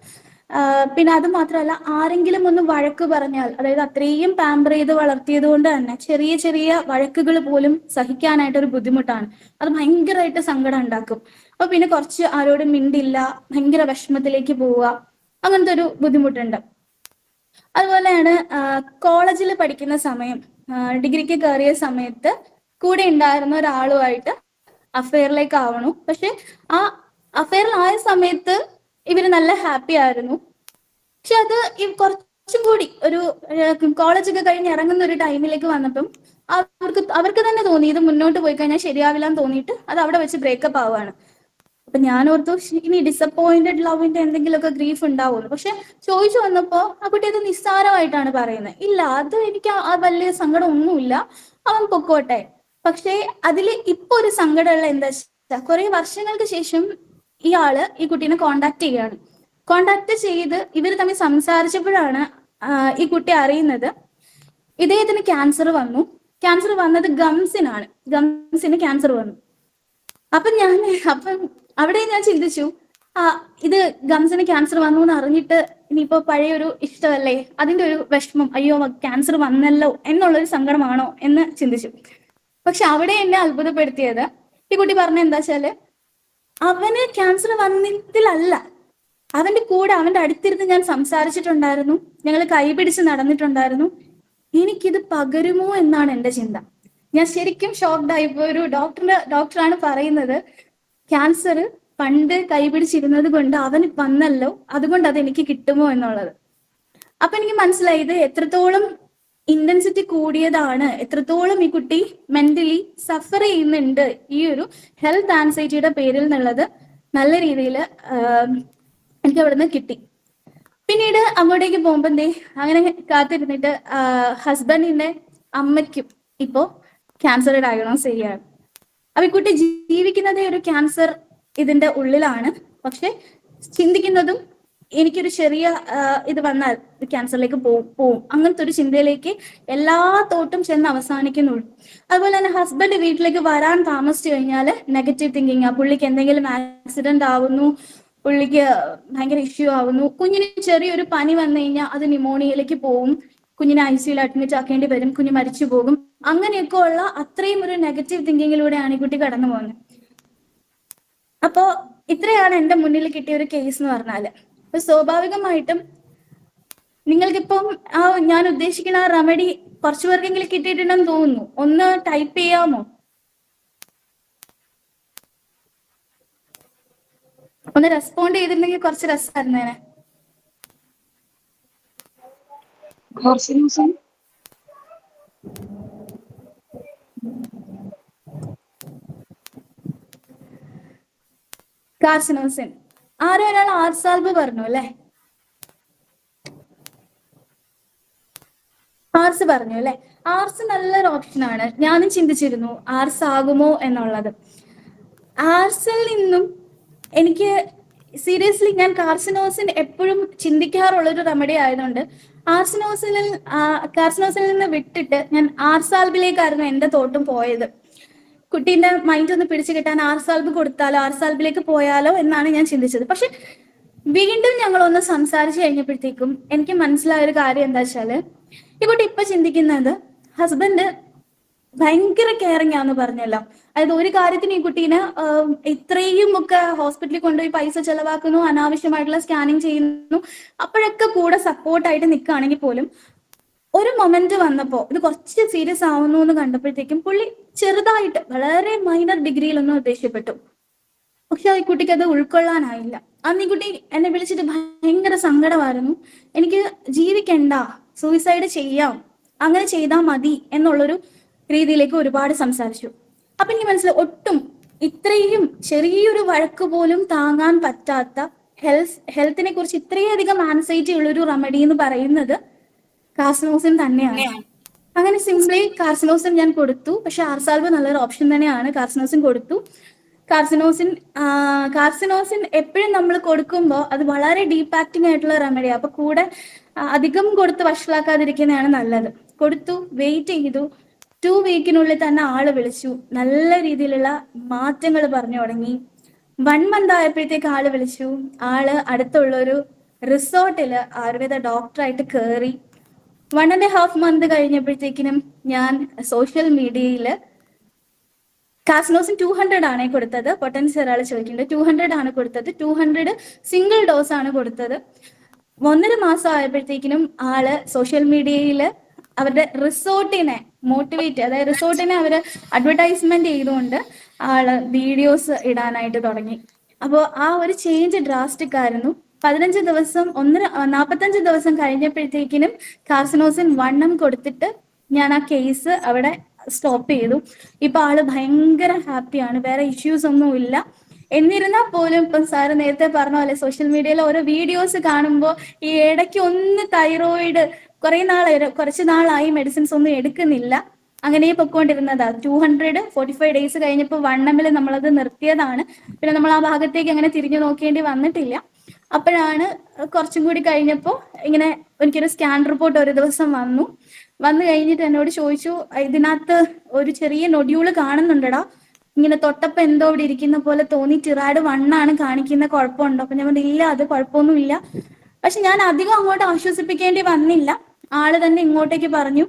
പിന്നെ അത് മാത്രമല്ല, ആരെങ്കിലും ഒന്ന് വഴക്ക് പറഞ്ഞാൽ, അതായത് അത്രയും പാമ്പർ ചെയ്ത് വളർത്തിയത് കൊണ്ട് തന്നെ ചെറിയ ചെറിയ വഴക്കുകൾ പോലും സഹിക്കാനായിട്ട് ഒരു ബുദ്ധിമുട്ടാണ്. അത് ഭയങ്കരമായിട്ട് സങ്കടം ഉണ്ടാക്കും. അപ്പൊ പിന്നെ കുറച്ച് ആരോടും മിണ്ടില്ല, ഭയങ്കര വിഷമത്തിലേക്ക് പോവുക, അങ്ങനത്തെ ഒരു ബുദ്ധിമുട്ടുണ്ട്. അതുപോലെയാണ് കോളേജിൽ പഠിക്കുന്ന സമയം, ഡിഗ്രിക്ക് കയറിയ സമയത്ത് കൂടെ ഉണ്ടായിരുന്ന ഒരാളുമായിട്ട് അഫെയറിലേക്ക് ആവണു. പക്ഷെ ആ അഫെയറിലായ സമയത്ത് ഇവര് നല്ല ഹാപ്പി ആയിരുന്നു. പക്ഷെ അത് കുറച്ചും കൂടി ഒരു കോളേജൊക്കെ കഴിഞ്ഞ് ഇറങ്ങുന്ന ഒരു ടൈമിലേക്ക് വന്നപ്പം അവർക്ക് തന്നെ തോന്നി ഇത് മുന്നോട്ട് പോയി കഴിഞ്ഞാൽ ശരിയാവില്ല എന്ന് തോന്നിയിട്ട് അത് അവിടെ വെച്ച് ബ്രേക്കപ്പ് ആവുകയാണ്. അപ്പൊ ഞാൻ ഓർത്തു ഇനി ഡിസപ്പോയിന്റഡ് ലവിന്റെ എന്തെങ്കിലുമൊക്കെ ഗ്രീഫ് ഉണ്ടാവുമല്ലോ. പക്ഷെ ചോദിച്ചു വന്നപ്പോ ആ കുട്ടി അത് നിസ്സാരമായിട്ടാണ് പറയുന്നത്. ഇല്ല, അത് എനിക്ക് വലിയ സങ്കടം ഒന്നുമില്ല, അവൻ പൊക്കോട്ടെ. പക്ഷേ അതിൽ ഇപ്പൊ ഒരു സങ്കടമുള്ള എന്താ വെച്ചാൽ, കുറെ വർഷങ്ങൾക്ക് ശേഷം ഇയാള് ഈ കുട്ടീനെ കോണ്ടാക്ട് ചെയ്യാണ്. കോണ്ടാക്ട് ചെയ്ത് ഇവർ തമ്മിൽ സംസാരിച്ചപ്പോഴാണ് ഈ കുട്ടി അറിയുന്നത് ഇദ്ദേഹത്തിന് ക്യാൻസർ വന്നു. ക്യാൻസർ വന്നത് ഗംസിനാണ്, ഗംസിന് ക്യാൻസർ വന്നു. അപ്പം അവിടെ ഞാൻ ചിന്തിച്ചു, ഇത് ഗംസിന് ക്യാൻസർ വന്നു എന്ന് അറിഞ്ഞിട്ട് ഇനിയിപ്പോ പഴയൊരു ഇഷ്ടമല്ലേ, അതിന്റെ ഒരു വിഷമം, അയ്യോ ക്യാൻസർ വന്നല്ലോ എന്നുള്ളൊരു സങ്കടമാണോ എന്ന് ചിന്തിച്ചു. പക്ഷെ അവിടെ എന്നെ അത്ഭുതപ്പെടുത്തിയത് ഈ കുട്ടി പറഞ്ഞ എന്താ വെച്ചാല്, അവന് ക്യാൻസർ വന്നതിലല്ല, അവന്റെ കൂടെ അവന്റെ അടുത്തിരുന്ന് ഞാൻ സംസാരിച്ചിട്ടുണ്ടായിരുന്നു, ഞങ്ങൾ കൈപിടിച്ച് നടന്നിട്ടുണ്ടായിരുന്നു, എനിക്കിത് പകരുമോ എന്നാണ് എന്റെ ചിന്ത. ഞാൻ ശരിക്കും ഷോക്ക്ഡ് ആയിപ്പോ. ഒരു ഡോക്ടറാണ് പറയുന്നത് ക്യാൻസർ പണ്ട് കൈപിടിച്ചിരുന്നത് കൊണ്ട് അവന് വന്നല്ലോ, അതുകൊണ്ട് അത് എനിക്ക് കിട്ടുമോ എന്നുള്ളത്. അപ്പൊ എനിക്ക് മനസ്സിലായി ഇത് എത്രത്തോളം ഇന്റൻസിറ്റി കൂടിയതാണ്, എത്രത്തോളം ഈ കുട്ടി മെന്റലി സഫർ ചെയ്യുന്നുണ്ട് ഈ ഒരു ഹെൽത്ത് ആൻസൈറ്റിയുടെ പേരിൽ എന്നുള്ളത് നല്ല രീതിയിൽ എനിക്ക് അവിടുന്ന് കിട്ടി. പിന്നീട് അങ്ങോട്ടേക്ക് പോകുമ്പോ അങ്ങനെ കാത്തിരുന്നിട്ട് ഹസ്ബൻഡിന്റെ അമ്മയ്ക്കും ഇപ്പോ ക്യാൻസർ ഡയഗ്നോസ് ചെയ്യാണ്. അപ്പൊ ഈ കുട്ടി ജീവിക്കുന്നതേ ഒരു ക്യാൻസർ ഇതിന്റെ ഉള്ളിലാണ്. പക്ഷെ ചിന്തിക്കുന്നതും എനിക്കൊരു ചെറിയ ഇത് വന്നാൽ ക്യാൻസറിലേക്ക് പോവും അങ്ങനത്തെ ഒരു ചിന്തയിലേക്ക് എല്ലാ തോട്ടും ചെന്ന് അവസാനിക്കുന്നുള്ളൂ. അതുപോലെ തന്നെ ഹസ്ബൻഡ് വീട്ടിലേക്ക് വരാൻ താമസിച്ചു കഴിഞ്ഞാൽ നെഗറ്റീവ് തിങ്കിങ്, പുള്ളിക്ക് എന്തെങ്കിലും ആക്സിഡന്റ് ആവുന്നു, പുള്ളിക്ക് ഭയങ്കര ഇഷ്യൂ ആവുന്നു, കുഞ്ഞിന് ചെറിയൊരു പനി വന്നു കഴിഞ്ഞാൽ അത് ന്യൂമോണിയയിലേക്ക് പോവും, കുഞ്ഞിനെ ICUയിൽ അഡ്മിറ്റ് ആക്കേണ്ടി വരും, കുഞ്ഞ് മരിച്ചു പോകും. അങ്ങനെയൊക്കെ ഉള്ള അത്രയും ഒരു നെഗറ്റീവ് തിങ്കിങ്ങിലൂടെയാണ് ഈ കുട്ടി കടന്നു പോകുന്നത്. അപ്പോ ഇത്രയാണ് എൻ്റെ മുന്നിൽ കിട്ടിയ ഒരു കേസ് എന്ന് പറഞ്ഞാല്. അപ്പൊ സ്വാഭാവികമായിട്ടും നിങ്ങൾക്കിപ്പം ഞാൻ ഉദ്ദേശിക്കുന്ന ആ റെമഡി കുറച്ചു പേർക്കെങ്കിലും കിട്ടിയിട്ടുണ്ടെന്ന് തോന്നുന്നു. ഒന്ന് ടൈപ്പ് ചെയ്യാമോ? ഒന്ന് റെസ്പോണ്ട് ചെയ്തിട്ടുണ്ടെങ്കിൽ കുറച്ച് രസമായിരുന്നേനെ. കാർസിനോസിൻ. ആരോ ഒരാൾ ആർസാൽബ് പറഞ്ഞു അല്ലെ? ആർസ് പറഞ്ഞു അല്ലെ? ആർസ് നല്ലൊരു ഓപ്ഷനാണ്. ഞാനും ചിന്തിച്ചിരുന്നു ആർസ് ആകുമോ എന്നുള്ളത്. ആർസിൽ നിന്നും എനിക്ക് സീരിയസ്ലി ഞാൻ കാർസിനോസിൻ എപ്പോഴും ചിന്തിക്കാറുള്ളൊരു റെമഡി ആയതുകൊണ്ട് കാർസിനോസിനിൽ നിന്ന് വിട്ടിട്ട് ഞാൻ ആർസാൽബിലേക്കായിരുന്നു എൻ്റെ തോട്ടും പോയത്. കുട്ടീന്റെ മൈൻഡ് ഒന്ന് പിടിച്ചു കിട്ടാൻ ആർസാൽബ് കൊടുത്താലോ, ആർസാൽബിലേക്ക് പോയാലോ എന്നാണ് ഞാൻ ചിന്തിച്ചത്. പക്ഷെ വീണ്ടും ഞങ്ങളൊന്ന് സംസാരിച്ചു കഴിഞ്ഞപ്പോഴത്തേക്കും എനിക്ക് മനസ്സിലായ ഒരു കാര്യം എന്താ വെച്ചാല്, ഈ കുട്ടി ഇപ്പൊ ചിന്തിക്കുന്നത് ഹസ്ബൻഡ് ഭയങ്കര കെയറിങ് ആന്ന് പറഞ്ഞല്ലോ. അതായത് ഒരു കാര്യത്തിന് ഈ കുട്ടീനെ ഇത്രയും ഒക്കെ ഹോസ്പിറ്റലിൽ കൊണ്ടുപോയി പൈസ ചെലവാക്കുന്നു, അനാവശ്യമായിട്ടുള്ള സ്കാനിങ് ചെയ്യുന്നു, അപ്പോഴൊക്കെ കൂടെ സപ്പോർട്ടായിട്ട് നിൽക്കുകയാണെങ്കിൽ പോലും ഒരു മൊമെന്റ് വന്നപ്പോ ഇത് കുറച്ച് സീരിയസ് ആവുന്നു എന്ന് കണ്ടപ്പോഴത്തേക്കും പുള്ളി ചെറുതായിട്ട് വളരെ മൈനർ ഡിഗ്രിയിലൊന്നും ദേഷ്യപ്പെട്ടു. പക്ഷെ ഈ കുട്ടിക്ക് അത് ഉൾക്കൊള്ളാനായില്ല. അന്ന് ഈ കുട്ടി എന്നെ വിളിച്ചിട്ട് ഭയങ്കര സങ്കടമായിരുന്നു. എനിക്ക് ജീവിക്കണ്ട, സൂയിസൈഡ് ചെയ്യാം, അങ്ങനെ ചെയ്താൽ മതി എന്നുള്ളൊരു രീതിയിലേക്ക് ഒരുപാട് സംസാരിച്ചു. അപ്പൊ എനിക്ക് മനസ്സിലായി ഒട്ടും ഇത്രയും ചെറിയൊരു വഴക്ക് പോലും താങ്ങാൻ പറ്റാത്ത ഹെൽത്തിനെ കുറിച്ച് ഇത്രയധികം ആൻസൈറ്റി ഉള്ളൊരു റെമഡി എന്ന് പറയുന്നത് കാർസിനോസിൻ തന്നെയാണ്. അങ്ങനെ സിംപ്ലി കാർസിനോസിൻ ഞാൻ കൊടുത്തു. പക്ഷെ ആർസാൽവ് നല്ലൊരു ഓപ്ഷൻ തന്നെയാണ്. കാർസിനോസിൻ കൊടുത്തു. കാർസിനോസിൻ എപ്പോഴും നമ്മൾ കൊടുക്കുമ്പോൾ അത് വളരെ ഡീപ്പ് ആക്ടിങ് ആയിട്ടുള്ള റെമഡിയാണ്. അപ്പൊ കൂടെ അധികം കൊടുത്ത് വഷളാക്കാതിരിക്കുന്നതാണ് നല്ലത്. കൊടുത്തു, വെയിറ്റ് ചെയ്തു. 2 വീക്കിനുള്ളിൽ തന്നെ ആള് വിളിച്ചു, നല്ല രീതിയിലുള്ള മാറ്റങ്ങൾ പറഞ്ഞു തുടങ്ങി. 1 മന്ത് ആയപ്പോഴത്തേക്ക് ആള് വിളിച്ചു. ആള് അടുത്തുള്ളൊരു റിസോർട്ടില് ആയുർവേദ ഡോക്ടറായിട്ട് കയറി. 1.5 മന്ത് കഴിഞ്ഞപ്പോഴത്തേക്കിനും ഞാൻ സോഷ്യൽ മീഡിയയിൽ കാർസിനോസിൻ 200 ആണ് കൊടുത്തത്. പൊട്ടൻസി ഒരാൾ ചോദിക്കുന്നുണ്ട്, 200 ആണ് കൊടുത്തത്. 200 സിംഗിൾ ഡോസ് ആണ് കൊടുത്തത്. 1.5 മാസം ആയപ്പോഴത്തേക്കിനും ആള് സോഷ്യൽ മീഡിയയിൽ അവരുടെ റിസോർട്ടിനെ മോട്ടിവേറ്റ്, അതായത് റിസോർട്ടിനെ അവര് അഡ്വർടൈസ്മെന്റ് ചെയ്തുകൊണ്ട് ആള് വീഡിയോസ് ഇടാനായിട്ട് തുടങ്ങി. അപ്പോൾ ആ ഒരു ചേഞ്ച് ഡ്രാസ്റ്റിക് ആയിരുന്നു. 45 ദിവസം 45 ദിവസം കഴിഞ്ഞപ്പോഴത്തേക്കിനും കാർസിനോസിൻ 1 കൊടുത്തിട്ട് ഞാൻ ആ കേസ് അവിടെ സ്റ്റോപ്പ് ചെയ്തു. ഇപ്പൊ ആള് ഭയങ്കര ഹാപ്പിയാണ്, വേറെ ഇഷ്യൂസ് ഒന്നും ഇല്ല. എന്നിരുന്നാൽ പോലും ഇപ്പം സാറ് നേരത്തെ പറഞ്ഞ പോലെ സോഷ്യൽ മീഡിയയിൽ ഓരോ വീഡിയോസ് കാണുമ്പോൾ ഈ ഇടയ്ക്ക് ഒന്ന് തൈറോയിഡ് കുറച്ച് നാളായി മെഡിസിൻസ് ഒന്നും എടുക്കുന്നില്ല, അങ്ങനെ പൊക്കോണ്ടിരുന്നതാ. 245 ഡേയ്സ് കഴിഞ്ഞപ്പോൾ 1 ml നമ്മളത് നിർത്തിയതാണ്. പിന്നെ നമ്മൾ ആ ഭാഗത്തേക്ക് അങ്ങനെ തിരിഞ്ഞു നോക്കേണ്ടി വന്നിട്ടില്ല. അപ്പോഴാണ് കുറച്ചും കൂടി കഴിഞ്ഞപ്പോൾ ഇങ്ങനെ എനിക്കൊരു സ്കാൻ റിപ്പോർട്ട് ഒരു ദിവസം വന്നു കഴിഞ്ഞിട്ട് എന്നോട് ചോദിച്ചു, ഇതിനകത്ത് ഒരു ചെറിയ നൊഡ്യൂള് കാണുന്നുണ്ടടാ, ഇങ്ങനെ തൊട്ടപ്പം എന്തോ ഇവിടെ ഇരിക്കുന്ന പോലെ തോന്നി, ടിറായ്ഡ് 1 ആണ് കാണിക്കുന്ന, കുഴപ്പമുണ്ടോ? അപ്പൊ ഞാൻ പറഞ്ഞു ഇല്ല, അത് കുഴപ്പമൊന്നുമില്ല. പക്ഷെ ഞാൻ അധികം അങ്ങോട്ട് ആശ്വസിപ്പിക്കേണ്ടി വന്നില്ല. ആള് തന്നെ ഇങ്ങോട്ടേക്ക് പറഞ്ഞു,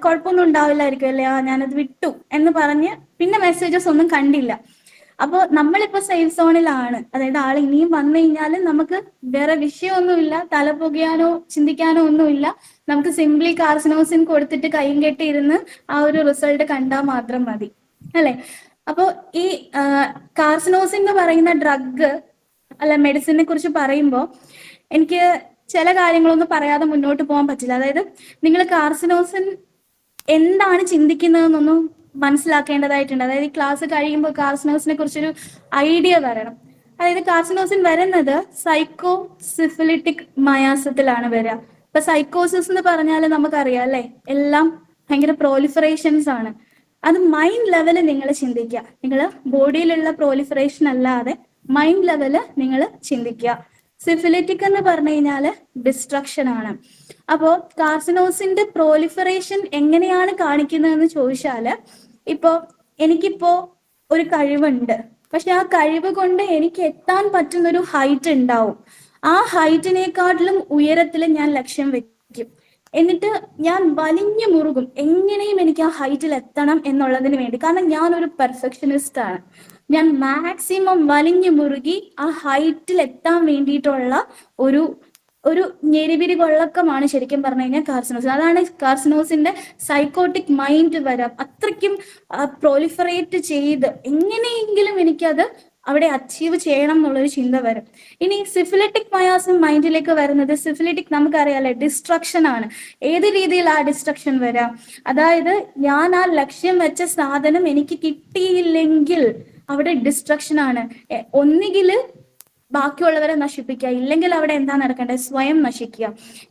കുഴപ്പമൊന്നും ഉണ്ടാവില്ലായിരിക്കും അല്ലേ, ഞാനത് വിട്ടു എന്ന് പറഞ്ഞ് പിന്നെ മെസ്സേജസ് ഒന്നും കണ്ടില്ല. അപ്പോൾ നമ്മളിപ്പോ സേഫ് സോണിലാണ്. അതായത് ആൾ ഇനിയും വന്നു കഴിഞ്ഞാലും നമുക്ക് വേറെ വിഷയമൊന്നുമില്ല, തലപുകയാനോ ചിന്തിക്കാനോ ഒന്നുമില്ല. നമുക്ക് സിംപ്ലി കാർസിനോസിൻ കൊടുത്തിട്ട് കൈയും കെട്ടിയിരുന്ന് ആ ഒരു റിസൾട്ട് കണ്ടാൽ മാത്രം മതി, അല്ലെ? അപ്പോ ഈ കാർസിനോസിൻ എന്ന് പറയുന്ന ഡ്രഗ് അല്ല മെഡിസിനെ കുറിച്ച് പറയുമ്പോൾ എനിക്ക് ചില കാര്യങ്ങളൊന്നും പറയാതെ മുന്നോട്ട് പോകാൻ പറ്റില്ല. അതായത് നിങ്ങൾ കാർസിനോസിൻ എന്താണ് ചിന്തിക്കുന്നതെന്നൊന്നും മനസ്സിലാക്കേണ്ടതായിട്ടുണ്ട്. അതായത് ഈ ക്ലാസ് കഴിയുമ്പോൾ കാർസിനോസിനെ കുറിച്ചൊരു ഐഡിയ വരണം. അതായത് കാർസിനോസിൻ വരുന്നത് സൈക്കോ സിഫിലിറ്റിക് മയാസത്തിലാണ് വരിക. ഇപ്പൊ സൈക്കോസിസ് എന്ന് പറഞ്ഞാൽ നമുക്കറിയാം അല്ലെ, എല്ലാം ഭയങ്കര പ്രോലിഫറേഷൻസ് ആണ്. അത് മൈൻഡ് ലെവല് നിങ്ങൾ ചിന്തിക്കുക. നിങ്ങൾ ബോഡിയിലുള്ള പ്രോലിഫറേഷൻ അല്ലാതെ മൈൻഡ് ലെവല് നിങ്ങൾ ചിന്തിക്കുക. സിഫിലിറ്റിക് എന്ന് പറഞ്ഞു കഴിഞ്ഞാല് ഡിസ്ട്രക്ഷൻ ആണ്. അപ്പോ കാർസിനോസിന്റെ പ്രോലിഫറേഷൻ എങ്ങനെയാണ് കാണിക്കുന്നതെന്ന് ചോദിച്ചാല്, എനിക്കിപ്പോ ഒരു കഴിവുണ്ട്, പക്ഷെ ആ കഴിവ് കൊണ്ട് എനിക്ക് എത്താൻ പറ്റുന്ന ഒരു ഹൈറ്റ് ഉണ്ടാവും. ആ ഹൈറ്റിനെക്കാട്ടിലും ഉയരത്തിൽ ഞാൻ ലക്ഷ്യം വെക്കും. എന്നിട്ട് ഞാൻ വലിഞ്ഞു മുറുകും, എങ്ങനെയും എനിക്ക് ആ ഹൈറ്റിൽ എത്തണം എന്നുള്ളതിന് വേണ്ടി. കാരണം ഞാൻ ഒരു പെർഫെക്ഷനിസ്റ്റ് ആണ്. ഞാൻ മാക്സിമം വലിഞ്ഞു മുറുകി ആ ഹൈറ്റിൽ എത്താൻ വേണ്ടിയിട്ടുള്ള ഒരു ഞെരിപിരി കൊള്ളക്കമാണ് ശരിക്കും പറഞ്ഞു കഴിഞ്ഞാൽ കാർസിനോസിൻ. അതാണ് കാർസിനോസിന്റെ സൈക്കോട്ടിക് മൈൻഡ് വരാം. അത്രയ്ക്കും പ്രോലിഫറേറ്റ് ചെയ്ത് എങ്ങനെയെങ്കിലും എനിക്കത് അവിടെ അച്ചീവ് ചെയ്യണം എന്നുള്ളൊരു ചിന്ത വരും. ഇനി സിഫിലിറ്റിക് മയാസം മൈൻഡിലേക്ക് വരുന്നത്, സിഫിലിറ്റിക് നമുക്കറിയാലേ ഡിസ്ട്രക്ഷൻ ആണ്. ഏത് രീതിയിൽ ആ ഡിസ്ട്രക്ഷൻ വരാം? അതായത് ഞാൻ ആ ലക്ഷ്യം വെച്ച സാധനം എനിക്ക് കിട്ടിയില്ലെങ്കിൽ അവിടെ ഡിസ്ട്രക്ഷൻ ആണ്. ഒന്നുകില് ബാക്കിയുള്ളവരെ നശിപ്പിക്കുക, ഇല്ലെങ്കിൽ അവിടെ എന്താ നടക്കേണ്ടത്? സ്വയം നശിക്കുക.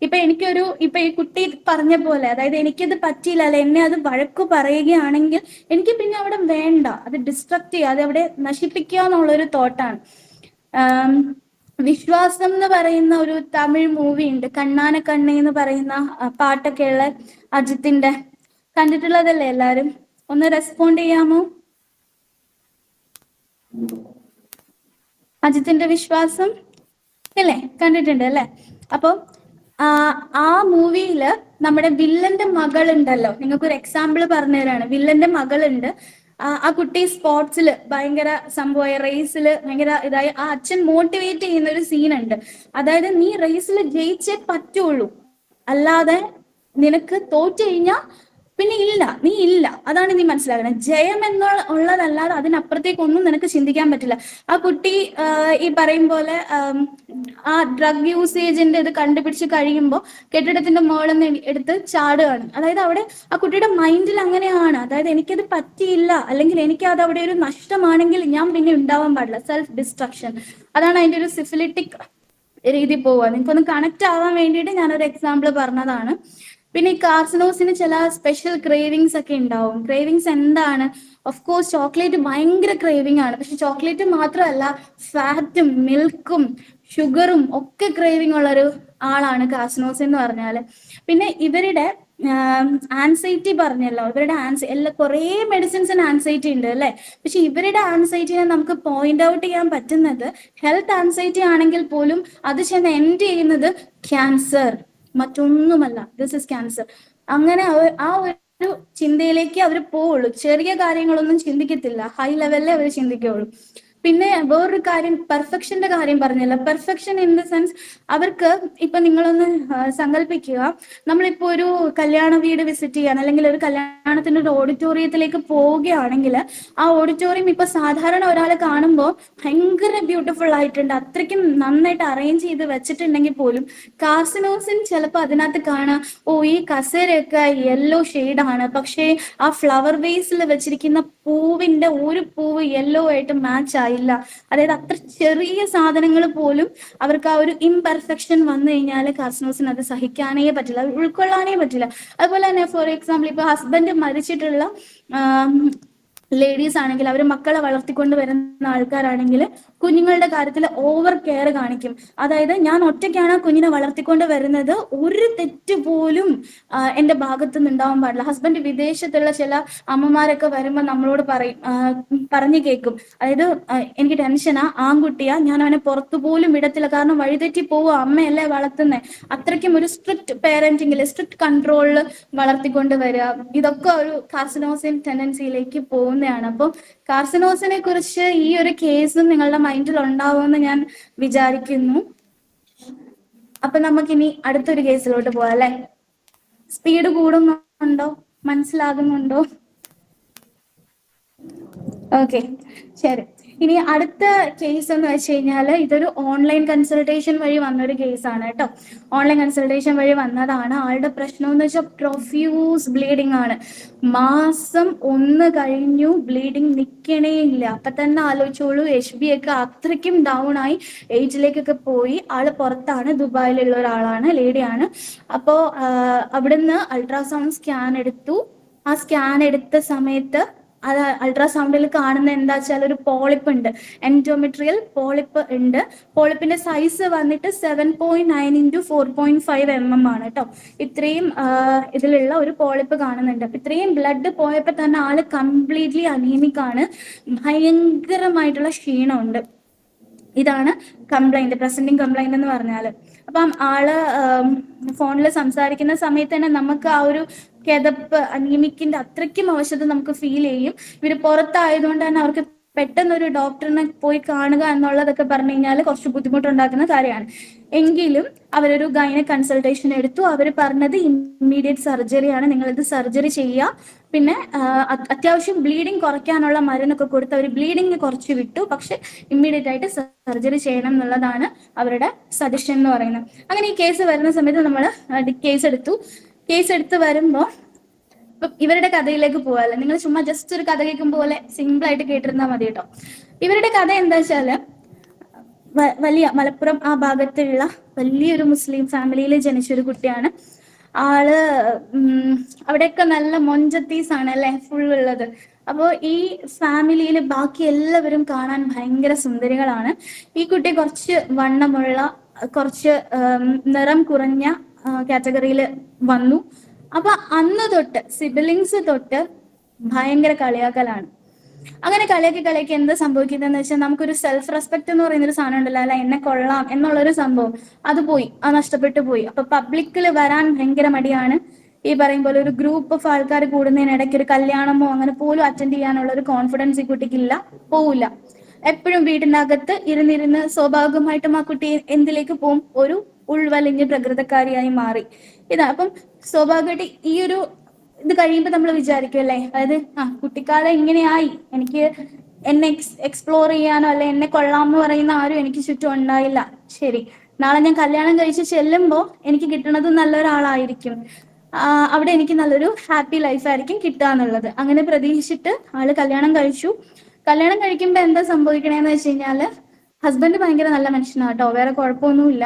ഇപ്പൊ ഈ കുട്ടി പറഞ്ഞ പോലെ, അതായത് എനിക്കത് പറ്റിയില്ല, അല്ലെ എന്നെ അത് വഴക്കു പറയുകയാണെങ്കിൽ എനിക്ക് പിന്നെ അവിടെ വേണ്ട, അത് ഡിസ്ട്രക്ട് ചെയ്യുക, അത് അവിടെ നശിപ്പിക്കുക എന്നുള്ളൊരു തോട്ടാണ്. വിശ്വാസം എന്ന് പറയുന്ന ഒരു തമിഴ് മൂവി ഉണ്ട്, കണ്ണാന കണ്ണേ എന്ന് പറയുന്ന പാട്ടൊക്കെ ഉള്ള അജിത്തിന്റെ, കണ്ടിട്ടുള്ളതല്ലേ എല്ലാരും? ഒന്ന് റെസ്പോണ്ട് ചെയ്യാമോ? അജിത്തിന്റെ വിശ്വാസം ഇല്ലേ? കണ്ടിട്ടുണ്ട് അല്ലെ? അപ്പൊ ആ ആ മൂവിയില് നമ്മുടെ വില്ലന്റെ മകളുണ്ടല്ലോ, നിങ്ങൾക്ക് ഒരു എക്സാമ്പിൾ പറഞ്ഞു തരാണ്. വില്ലന്റെ മകളുണ്ട്. ആ കുട്ടി സ്പോർട്സിൽ ഭയങ്കര സംഭവമായ, റേസിൽ ഭയങ്കര ഇതായി ആ അച്ഛൻ മോട്ടിവേറ്റ് ചെയ്യുന്ന ഒരു സീനുണ്ട്. അതായത് നീ റേസിൽ ജയിച്ചേ പറ്റുള്ളൂ, അല്ലാതെ നിനക്ക് തോറ്റു കഴിഞ്ഞാൽ പിന്നെ ഇല്ല, നീ ഇല്ല. അതാണ് നീ മനസ്സിലാക്കണം. ജയം ഉള്ളതല്ലാതെ അതിനപ്പുറത്തേക്കൊന്നും നിനക്ക് ചിന്തിക്കാൻ പറ്റില്ല. ആ കുട്ടി ഈ പറയും പോലെ ആ ഡ്രഗ് യൂസേജിന്റെ ഇത് കണ്ടുപിടിച്ച് കഴിയുമ്പോൾ കെട്ടിടത്തിന്റെ മുകളിൽ നിന്ന് എടുത്ത് ചാടുകയാണ്. അതായത് അവിടെ ആ കുട്ടിയുടെ മൈൻഡിൽ അങ്ങനെയാണ്. അതായത് എനിക്കത് പറ്റിയില്ല, അല്ലെങ്കിൽ എനിക്ക് അത് അവിടെ ഒരു നഷ്ടമാണെങ്കിൽ ഞാൻ പിന്നെ ഉണ്ടാവാൻ പാടില്ല. സെൽഫ് ഡിസ്ട്രക്ഷൻ, അതാണ് അതിന്റെ ഒരു സിഫിലിറ്റിക് രീതി പോവുക. നിങ്ങൾക്കൊന്ന് കണക്ട് ആവാൻ വേണ്ടിയിട്ട് ഞാനൊരു എക്സാമ്പിൾ പറഞ്ഞതാണ്. പിന്നെ ഈ കാർസിനോസിന് ചില സ്പെഷ്യൽ ക്രേവിങ്സ് ഒക്കെ ഉണ്ടാവും. ക്രേവിങ്സ് എന്താണ്? ഓഫ് കോഴ്സ് ചോക്ലേറ്റ് ഭയങ്കര ക്രേവിംഗ് ആണ്. പക്ഷെ ചോക്ലേറ്റ് മാത്രമല്ല, ഫാറ്റും മിൽക്കും ഷുഗറും ഒക്കെ ക്രേവിംഗ് ഉള്ള ഒരു ആളാണ് കാർസിനോസ് എന്ന് പറഞ്ഞാൽ. പിന്നെ ഇവരുടെ ആൻസൈറ്റി പറഞ്ഞല്ലോ, ഇവരുടെ എല്ലാ കുറേ മെഡിസിൻസിന് ആൻസൈറ്റി ഉണ്ട് അല്ലെ. പക്ഷെ ഇവരുടെ ആൻസൈറ്റിനെ നമുക്ക് പോയിന്റ് ഔട്ട് ചെയ്യാൻ പറ്റുന്നത്, ഹെൽത്ത് ആൻസൈറ്റി ആണെങ്കിൽ പോലും അത് ചെന്ന് എൻഡ് ചെയ്യുന്നത് ക്യാൻസർ, മറ്റൊന്നുമല്ല, ദിസ് ഇസ് ക്യാൻസർ. അങ്ങനെ ആ ഒരു ചിന്തയിലേക്ക് അവർ പോവുള്ളൂ. ചെറിയ കാര്യങ്ങളൊന്നും ചിന്തിക്കത്തില്ല, ഹൈ ലെവലിലേ അവർ ചിന്തിക്കുള്ളൂ. പിന്നെ വേറൊരു കാര്യം, പെർഫെക്ഷന്റെ കാര്യം പറഞ്ഞല്ലോ. പെർഫെക്ഷൻ ഇൻ ദ സെൻസ്, അവർക്ക് ഇപ്പൊ നിങ്ങളൊന്ന് സങ്കല്പിക്കുക, നമ്മളിപ്പോ ഒരു കല്യാണ വീട് വിസിറ്റ് ചെയ്യാൻ, അല്ലെങ്കിൽ ഒരു കല്യാണത്തിന്റെ ഒരു ഓഡിറ്റോറിയത്തിലേക്ക് പോവുകയാണെങ്കിൽ ആ ഓഡിറ്റോറിയം ഇപ്പൊ സാധാരണ ഒരാളെ കാണുമ്പോൾ ഭയങ്കര ബ്യൂട്ടിഫുൾ ആയിട്ടുണ്ട്, അത്രയ്ക്കും നന്നായിട്ട് അറേഞ്ച് ചെയ്ത് വെച്ചിട്ടുണ്ടെങ്കിൽ പോലും കാർസിനോസിൻ ചിലപ്പോൾ അതിനകത്ത് കാണാം, ഓ ഈ കസേരയൊക്കെ യെല്ലോ ഷെയ്ഡാണ്, പക്ഷേ ആ ഫ്ലവർ വേസിൽ വെച്ചിരിക്കുന്ന പൂവിന്റെ ഒരു പൂവ് യെല്ലോ ആയിട്ട് മാച്ച് ആയില്ല. അതായത് അത്ര ചെറിയ സാധനങ്ങൾ പോലും അവർക്ക് ആ ഒരു ഇംപെർഫെക്ഷൻ വന്നു കഴിഞ്ഞാൽ കാർസിനോസിന് അത് സഹിക്കാനേ പറ്റില്ല, ഉൾക്കൊള്ളാനേ പറ്റില്ല. അതുപോലെ തന്നെ ഫോർ എക്സാമ്പിൾ, ഇപ്പൊ ഹസ്ബൻഡ് മരിച്ചിട്ടുള്ള ലേഡീസ് ആണെങ്കിൽ, അവർ മക്കളെ വളർത്തിക്കൊണ്ട് വരുന്ന ആൾക്കാരാണെങ്കിൽ കുഞ്ഞുങ്ങളുടെ കാര്യത്തിൽ ഓവർ കെയർ കാണിക്കും. അതായത് ഞാൻ ഒറ്റയ്ക്കാണ് കുഞ്ഞിനെ വളർത്തിക്കൊണ്ട് വരുന്നത്, ഒരു തെറ്റ് പോലും എന്റെ ഭാഗത്തു നിന്ന് ഉണ്ടാവാൻ പാടില്ല. ഹസ്ബൻഡ് വിദേശത്തുള്ള ചില അമ്മമാരൊക്കെ വരുമ്പോൾ നമ്മളോട് പറഞ്ഞു കേൾക്കും, അതായത് എനിക്ക് ടെൻഷനാ, ആൺകുട്ടിയാ, ഞാൻ അവനെ പുറത്തു പോലും വിടത്തില്ല, കാരണം വഴിതെറ്റി പോവുക, അമ്മയല്ലേ വളർത്തുന്നേ. അത്രയ്ക്കും ഒരു സ്ട്രിക്റ്റ് പേരന്റിംഗിൽ, സ്ട്രിക്റ്റ് കൺട്രോളിൽ വളർത്തിക്കൊണ്ട് വരിക, ഇതൊക്കെ ഒരു കാർസിനോസിൻ ടെൻഡൻസിയിലേക്ക് പോകുന്നതാണ്. അപ്പം കാർസിനോസിനെ കുറിച്ച് ഈ ഒരു കേസും നിങ്ങളുടെ മൈൻഡിൽ ഉണ്ടാവുമെന്ന് ഞാൻ വിചാരിക്കുന്നു. അപ്പൊ നമുക്കിനി അടുത്തൊരു കേസിലോട്ട് പോവാം അല്ലെ. സ്പീഡ് കൂടുന്നുണ്ടോ? മനസ്സിലാകുന്നുണ്ടോ? ഓക്കെ, ശരി. ഇനി അടുത്ത കേസ് എന്ന് വെച്ച് കഴിഞ്ഞാൽ, ഇതൊരു ഓൺലൈൻ കൺസൾട്ടേഷൻ വഴി വന്നൊരു കേസാണ് കേട്ടോ. ഓൺലൈൻ കൺസൾട്ടേഷൻ വഴി വന്നതാണ്. ആളുടെ പ്രശ്നം എന്ന് വെച്ചാൽ പ്രൊഫ്യൂസ് ബ്ലീഡിംഗ് ആണ്. മാസം 1 കഴിഞ്ഞു, ബ്ലീഡിങ് നിൽക്കണേ ഇല്ല. അപ്പൊ തന്നെ ആലോചിച്ചോളൂ, HB ഒക്കെ അത്രയ്ക്കും ഡൗൺ ആയി, ഏജിലേക്കൊക്കെ പോയി. ആള് പുറത്താണ്, ദുബായിലുള്ള ഒരാളാണ്, ലേഡിയാണ്. അപ്പോ അവിടുന്ന് അൾട്രാസൗണ്ട് സ്കാൻ എടുത്തു. ആ സ്കാൻ എടുത്ത സമയത്ത് അത് അൾട്രാസൗണ്ടിൽ കാണുന്ന എന്താ വെച്ചാൽ ഒരു പോളിപ്പ് ഉണ്ട്, എൻഡോമെട്രിയൽ പോളിപ്പ് ഉണ്ട്. പോളിപ്പിന്റെ സൈസ് വന്നിട്ട് 7.9 × 4.5 mm ആണ് കേട്ടോ. ഇത്രയും ഇതിലുള്ള ഒരു പോളിപ്പ് കാണുന്നുണ്ട്. അപ്പൊ ഇത്രയും ബ്ലഡ് പോയപ്പോ തന്നെ ആള് കംപ്ലീറ്റ്ലി അനീമിക് ആണ്, ഭയങ്കരമായിട്ടുള്ള ക്ഷീണമുണ്ട്. ഇതാണ് കംപ്ലൈന്റ്, പ്രസന്റിങ് കംപ്ലൈന്റ് എന്ന് പറഞ്ഞാൽ. അപ്പം ആള് ഫോണിൽ സംസാരിക്കുന്ന സമയത്ത് തന്നെ നമുക്ക് ആ ഒരു കിതപ്പ്, അനീമിക്കിന്റെ അത്രയ്ക്കും അവശത നമുക്ക് ഫീൽ ചെയ്യും. ഇവര് പുറത്തായതുകൊണ്ട് തന്നെ അവർക്ക് പെട്ടെന്ന് ഒരു ഡോക്ടറിനെ പോയി കാണുക എന്നുള്ളതൊക്കെ പറഞ്ഞു കഴിഞ്ഞാൽ കുറച്ച് ബുദ്ധിമുട്ടുണ്ടാക്കുന്ന കാര്യമാണ്. എങ്കിലും അവരൊരു ഗൈന കൺസൾട്ടേഷൻ എടുത്തു. അവർ പറഞ്ഞത് ഇമ്മീഡിയറ്റ് സർജറിയാണ്, നിങ്ങളിത് സർജറി ചെയ്യുക. പിന്നെ അത്യാവശ്യം ബ്ലീഡിങ് കുറയ്ക്കാനുള്ള മരുന്നൊക്കെ കൊടുത്ത് അവർ ബ്ലീഡിങ് കുറച്ച് വിട്ടു. പക്ഷെ ഇമ്മീഡിയറ്റ് ആയിട്ട് സർജറി ചെയ്യണം എന്നുള്ളതാണ് അവരുടെ സജഷൻ എന്ന് പറയുന്നത്. അങ്ങനെ ഈ കേസ് വരുന്ന സമയത്ത് നമ്മൾ കേസ് എടുത്ത് വരുമ്പോൾ ഇവരുടെ കഥയിലേക്ക് പോകാല്ലേ. നിങ്ങൾ ചുമ്മാ ജസ്റ്റ് ഒരു കഥ കേൾക്കുമ്പോൾ പോലെ സിമ്പിൾ ആയിട്ട് കേട്ടിരുന്നാൽ മതി കേട്ടോ. ഇവരുടെ കഥ എന്താ വെച്ചാല്, വലിയ മലപ്പുറം ആ ഭാഗത്തുള്ള വലിയൊരു മുസ്ലിം ഫാമിലിയിൽ ജനിച്ചൊരു കുട്ടിയാണ്. ആള് അവിടെയൊക്കെ നല്ല മൊഞ്ചത്തീസ് ആണ് അല്ലെ, ഫുൾ ഉള്ളത്. അപ്പോൾ ഈ ഫാമിലിയിൽ ബാക്കി എല്ലാവരും കാണാൻ ഭയങ്കര സുന്ദരികളാണ്. ഈ കുട്ടി കുറച്ച് വണ്ണമുള്ള, കുറച്ച് നിറം കുറഞ്ഞ കാറ്റഗറിയിൽ വന്നു. അപ്പൊ അന്ന് തൊട്ട് സിബിലിങ്സ് തൊട്ട് ഭയങ്കര കളിയാക്കലാണ്. അങ്ങനെ കളിയാക്കി എന്താ സംഭവിക്കുന്നതെന്ന് വെച്ചാൽ നമുക്കൊരു സെൽഫ് റെസ്പെക്ട് എന്ന് പറയുന്ന ഒരു സാധനം ഉണ്ടല്ലോ, അല്ല എന്നെ കൊള്ളാം എന്നുള്ളൊരു സംഭവം, അത് പോയി, അത് നഷ്ടപ്പെട്ടു പോയി. അപ്പൊ പബ്ലിക്കിൽ വരാൻ ഭയങ്കര മടിയാണ്. ഈ പറയും പോലെ ഒരു ഗ്രൂപ്പ് ഓഫ് ആൾക്കാർ കൂടുന്നതിനിടയ്ക്ക് ഒരു കല്യാണമോ അങ്ങനെ പോലും അറ്റൻഡ് ചെയ്യാനുള്ള ഒരു കോൺഫിഡൻസ് ഈ കുട്ടിക്കില്ല, പോവില്ല. എപ്പോഴും വീടിന്റെ അകത്ത് ഇരുന്നിരുന്ന് സ്വാഭാവികമായിട്ടും ആ കുട്ടി എന്തിലേക്ക് പോകും, ഒരു ഉൾവലിഞ്ഞ് പ്രകൃതക്കാരിയായി മാറി. ഇതാ അപ്പം സ്വാഭാവികമായിട്ട് ഈ ഒരു ഇത് കഴിയുമ്പോൾ നമ്മൾ വിചാരിക്കും അല്ലേ, അതായത് കുട്ടിക്കാലം ഇങ്ങനെയായി, എനിക്ക് എന്നെ എക്സ്പ്ലോർ ചെയ്യാനോ അല്ലെ എന്നെ കൊള്ളാം എന്ന് പറയുന്ന ആരും എനിക്ക് ചുറ്റും ഉണ്ടായില്ല. ശരി, നാളെ ഞാൻ കല്യാണം കഴിച്ച് ചെല്ലുമ്പോൾ എനിക്ക് കിട്ടുന്നത് നല്ലൊരാളായിരിക്കും, അവിടെ എനിക്ക് നല്ലൊരു ഹാപ്പി ലൈഫായിരിക്കും കിട്ടുക എന്നുള്ളത്. അങ്ങനെ പ്രതീക്ഷിച്ചിട്ട് ആള് കല്യാണം കഴിച്ചു. കല്യാണം കഴിക്കുമ്പോൾ എന്താ സംഭവിക്കണേന്ന് വെച്ച് കഴിഞ്ഞാല്, ഹസ്ബൻഡ് ഭയങ്കര നല്ല മനുഷ്യനാട്ടോ, വേറെ കുഴപ്പമൊന്നുമില്ല.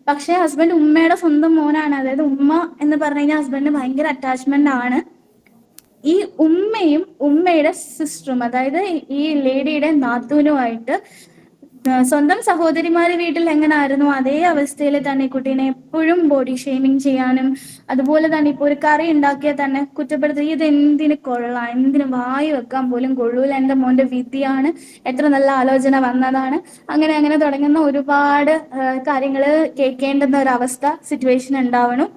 പക്ഷെ ഹസ്ബൻഡ് ഉമ്മയുടെ സ്വന്തം മോനാണ്. അതായത് ഉമ്മ എന്ന് പറഞ്ഞു കഴിഞ്ഞാൽ ഹസ്ബൻഡിന് ഭയങ്കര അറ്റാച്ച്മെന്റ് ആണ്. ഈ ഉമ്മയും ഉമ്മയുടെ സിസ്റ്ററും, അതായത് ഈ ലേഡിയുടെ നാത്തൂനുമായിട്ട് സ്വന്തം സഹോദരിമാര് വീട്ടിൽ എങ്ങനായിരുന്നു അതേ അവസ്ഥയിൽ തന്നെ ഈ കുട്ടീനെ എപ്പോഴും ബോഡി ഷെയ്മിങ് ചെയ്യാനും, അതുപോലെ തന്നെ ഇപ്പൊ ഒരു കറി ഉണ്ടാക്കിയാൽ തന്നെ കുറ്റപ്പെടുത്തി, ഇത് എന്തിന് കൊള്ളാം, എന്തിന് വായി വെക്കാൻ പോലും കൊള്ളൂല, എന്റെ മോന്റെ വിധിയാണ്, എത്ര നല്ല ആലോചന വന്നതാണ്, അങ്ങനെ അങ്ങനെ തുടങ്ങുന്ന ഒരുപാട് കാര്യങ്ങൾ കേൾക്കേണ്ടുന്ന ഒരവസ്ഥ, സിറ്റുവേഷൻ ഉണ്ടാവണം.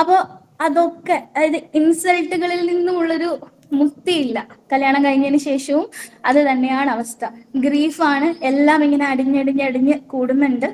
അപ്പോ അതൊക്കെ, അതായത് ഇൻസൾട്ടുകളിൽ നിന്നുമുള്ളൊരു മുക്തിയില്ല. കല്യാണം കഴിഞ്ഞതിന് ശേഷവും അത് തന്നെയാണ് അവസ്ഥ. ഗ്രീഫാണ്, എല്ലാം ഇങ്ങനെ അടിഞ്ഞടിഞ്ഞടിഞ്ഞ് കൂടുന്നുണ്ട്.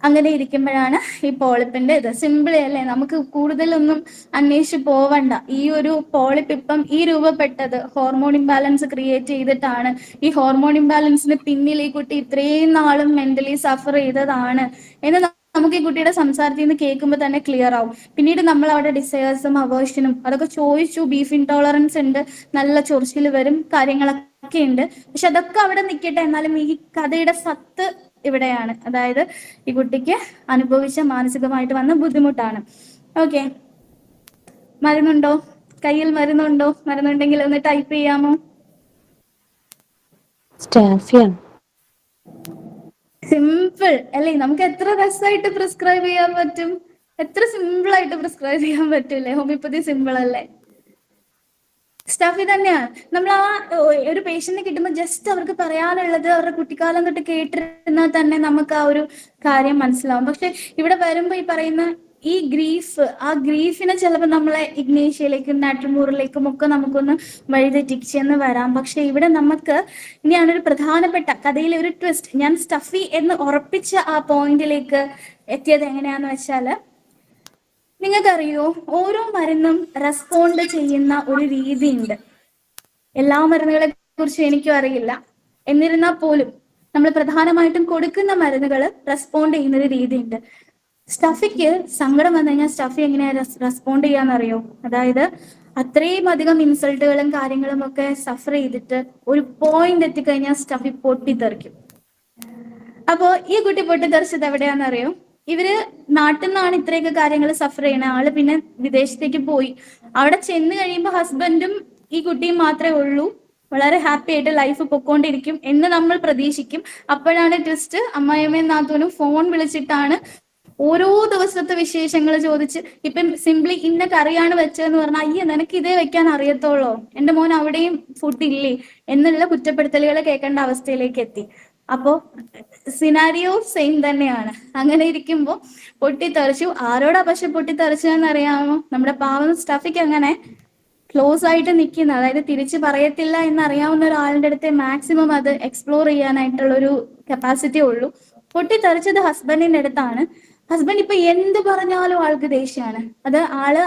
അങ്ങനെ ഇരിക്കുമ്പോഴാണ് ഈ പോളിപ്പിന്റെ ഇത്. സിമ്പിളി അല്ലേ, നമുക്ക് കൂടുതലൊന്നും അന്വേഷിച്ച് പോവണ്ട. ഈ ഒരു പോളിപ്പ് ഇപ്പം ഈ രൂപപ്പെട്ടത് ഹോർമോൺ ഇംബാലൻസ് ക്രിയേറ്റ് ചെയ്തിട്ടാണ്. ഈ ഹോർമോൺ ഇംബാലൻസിന് പിന്നിൽ ഈ കുട്ടി ഇത്രയും നാളും മെന്റലി സഫർ ചെയ്തതാണ് എന്ന് നമുക്ക് ഈ കുട്ടിയുടെ സംസാരത്തിൽ നിന്ന് കേൾക്കുമ്പോൾ തന്നെ ക്ലിയർ ആവും. പിന്നീട് നമ്മൾ അവിടെ ഡിസയേഴ്സും അവേർഷനും അതൊക്കെ ചോദിച്ചു, ബീഫ് ഇൻടോളറൻസ് ഉണ്ട്, നല്ല ചൊറിച്ചിൽ വരും, കാര്യങ്ങളൊക്കെ ഉണ്ട്. പക്ഷെ അതൊക്കെ അവിടെ നിൽക്കട്ടെ, എന്നാലും ഈ കഥയുടെ സത്ത് ഇവിടെയാണ്. അതായത് ഈ കുട്ടിക്ക് അനുഭവിച്ച മാനസികമായിട്ട് വന്ന ബുദ്ധിമുട്ടാണ്. ഓക്കെ, മരുന്നുണ്ടോ കയ്യിൽ? മരുന്നുണ്ടോ? മരുന്നുണ്ടെങ്കിൽ ഒന്ന് ടൈപ്പ് ചെയ്യാമോ? സ്റ്റാഫിയാണ്. സിമ്പിൾ അല്ലേ, നമുക്ക് എത്ര രസമായിട്ട് പ്രിസ്ക്രൈബ് ചെയ്യാൻ പറ്റും, എത്ര സിമ്പിൾ ആയിട്ട് പ്രിസ്ക്രൈബ് ചെയ്യാൻ പറ്റൂലേ. ഹോമിയോപ്പതി സിമ്പിൾ അല്ലേ. സ്റ്റഫി തന്നെയാണ്. നമ്മൾ ആ ഒരു പേഷ്യന്റിനെ കിട്ടുമ്പോൾ ജസ്റ്റ് അവർക്ക് പറയാനുള്ളത് അവരുടെ കുട്ടിക്കാലം തൊട്ട് കേട്ടിരുന്നാൽ തന്നെ നമുക്ക് ആ ഒരു കാര്യം മനസ്സിലാവും. പക്ഷെ ഇവിടെ വരുമ്പോ ഈ പറയുന്ന ഈ ഗ്രീഫ്, ആ ഗ്രീഫിനെ ചിലപ്പോൾ നമ്മളെ ഇഗ്നേഷ്യയിലേക്കും നാട്രിമൂറിലേക്കും ഒക്കെ നമുക്കൊന്ന് വഴിതെറ്റിച്ചെന്ന് വരാം. പക്ഷെ ഇവിടെ നമുക്ക് ഇനിയാണ് ഒരു പ്രധാനപ്പെട്ട കഥയിലെ ഒരു ട്വിസ്റ്റ്. ഞാൻ സ്റ്റഫി എന്ന് ഉറപ്പിച്ച ആ പോയിന്റിലേക്ക് എത്തിയത് എങ്ങനെയാന്ന് വെച്ചാല്, നിങ്ങൾക്കറിയോ, ഓരോ മരുന്നും റെസ്പോണ്ട് ചെയ്യുന്ന ഒരു രീതിയുണ്ട്. എല്ലാ മരുന്നുകളെ കുറിച്ച് എനിക്കും അറിയില്ല, എന്നിരുന്നാൽ പോലും നമ്മൾ പ്രധാനമായിട്ടും കൊടുക്കുന്ന മരുന്നുകൾ റെസ്പോണ്ട് ചെയ്യുന്ന ഒരു രീതിയുണ്ട്. സ്റ്റഫിക്ക് സങ്കടം വന്നു കഴിഞ്ഞാൽ സ്റ്റഫി എങ്ങനെയാ റെസ്പോണ്ട് ചെയ്യാന്നറിയോ? അതായത് അത്രയും അധികം ഇൻസൾട്ടുകളും കാര്യങ്ങളും ഒക്കെ സഫർ ചെയ്തിട്ട് ഒരു പോയിന്റ് എത്തിക്കഴിഞ്ഞാൽ സ്റ്റഫി പൊട്ടിത്തെറിക്കും. അപ്പോ ഈ കുട്ടി പൊട്ടിത്തെറിച്ചത് എവിടെയാണെന്നറിയോ? ഇവര് നാട്ടിൽ നിന്നാണ് ഇത്രയൊക്കെ കാര്യങ്ങൾ സഫർ ചെയ്യണ ആള്, പിന്നെ വിദേശത്തേക്ക് പോയി. അവിടെ ചെന്ന് കഴിയുമ്പോൾ ഹസ്ബൻഡും ഈ കുട്ടിയും മാത്രമേ ഉള്ളൂ. വളരെ ഹാപ്പി ആയിട്ട് ലൈഫ് പൊക്കോണ്ടിരിക്കും എന്ന് നമ്മൾ പ്രതീക്ഷിക്കും. അപ്പോഴാണ് ട്വിസ്റ്റ്, അമ്മായിയമ്മയും നാത്തൂനും ഫോൺ വിളിച്ചിട്ടാണ് ഓരോ ദിവസത്തെ വിശേഷങ്ങൾ ചോദിച്ച്, ഇപ്പം സിംപ്ലി ഇന്ന കറിയാണ് വെച്ചതെന്ന് പറഞ്ഞാൽ, അയ്യ നിനക്ക് ഇതേ വെക്കാൻ അറിയത്തോളോ, എന്റെ മോൻ അവിടെയും ഫുഡ് ഇല്ലേ എന്നുള്ള കുറ്റപ്പെടുത്തലുകൾ കേൾക്കേണ്ട അവസ്ഥയിലേക്ക് എത്തി. അപ്പോ സിനാരിയോ സെയിം തന്നെയാണ്. അങ്ങനെ ഇരിക്കുമ്പോ പൊട്ടിത്തെറിച്ചു. ആരോടാ പക്ഷെ പൊട്ടിത്തെറിച്ചതെന്ന് അറിയാമോ? നമ്മുടെ പാവം സ്റ്റഫിക്ക് അങ്ങനെ ക്ലോസ് ആയിട്ട് നിൽക്കുന്ന, അതായത് തിരിച്ചു പറയത്തില്ല എന്നറിയാവുന്ന ഒരാളിന്റെ അടുത്ത് മാക്സിമം അത് എക്സ്പ്ലോർ ചെയ്യാനായിട്ടുള്ള ഒരു കപ്പാസിറ്റി ഉള്ളൂ. പൊട്ടിത്തെറിച്ചത് ഹസ്ബൻഡിന്റെ അടുത്താണ്. ഹസ്ബൻഡ് ഇപ്പൊ എന്ത് പറഞ്ഞാലും ആൾക്ക് ദേഷ്യമാണ്. അത് ആള്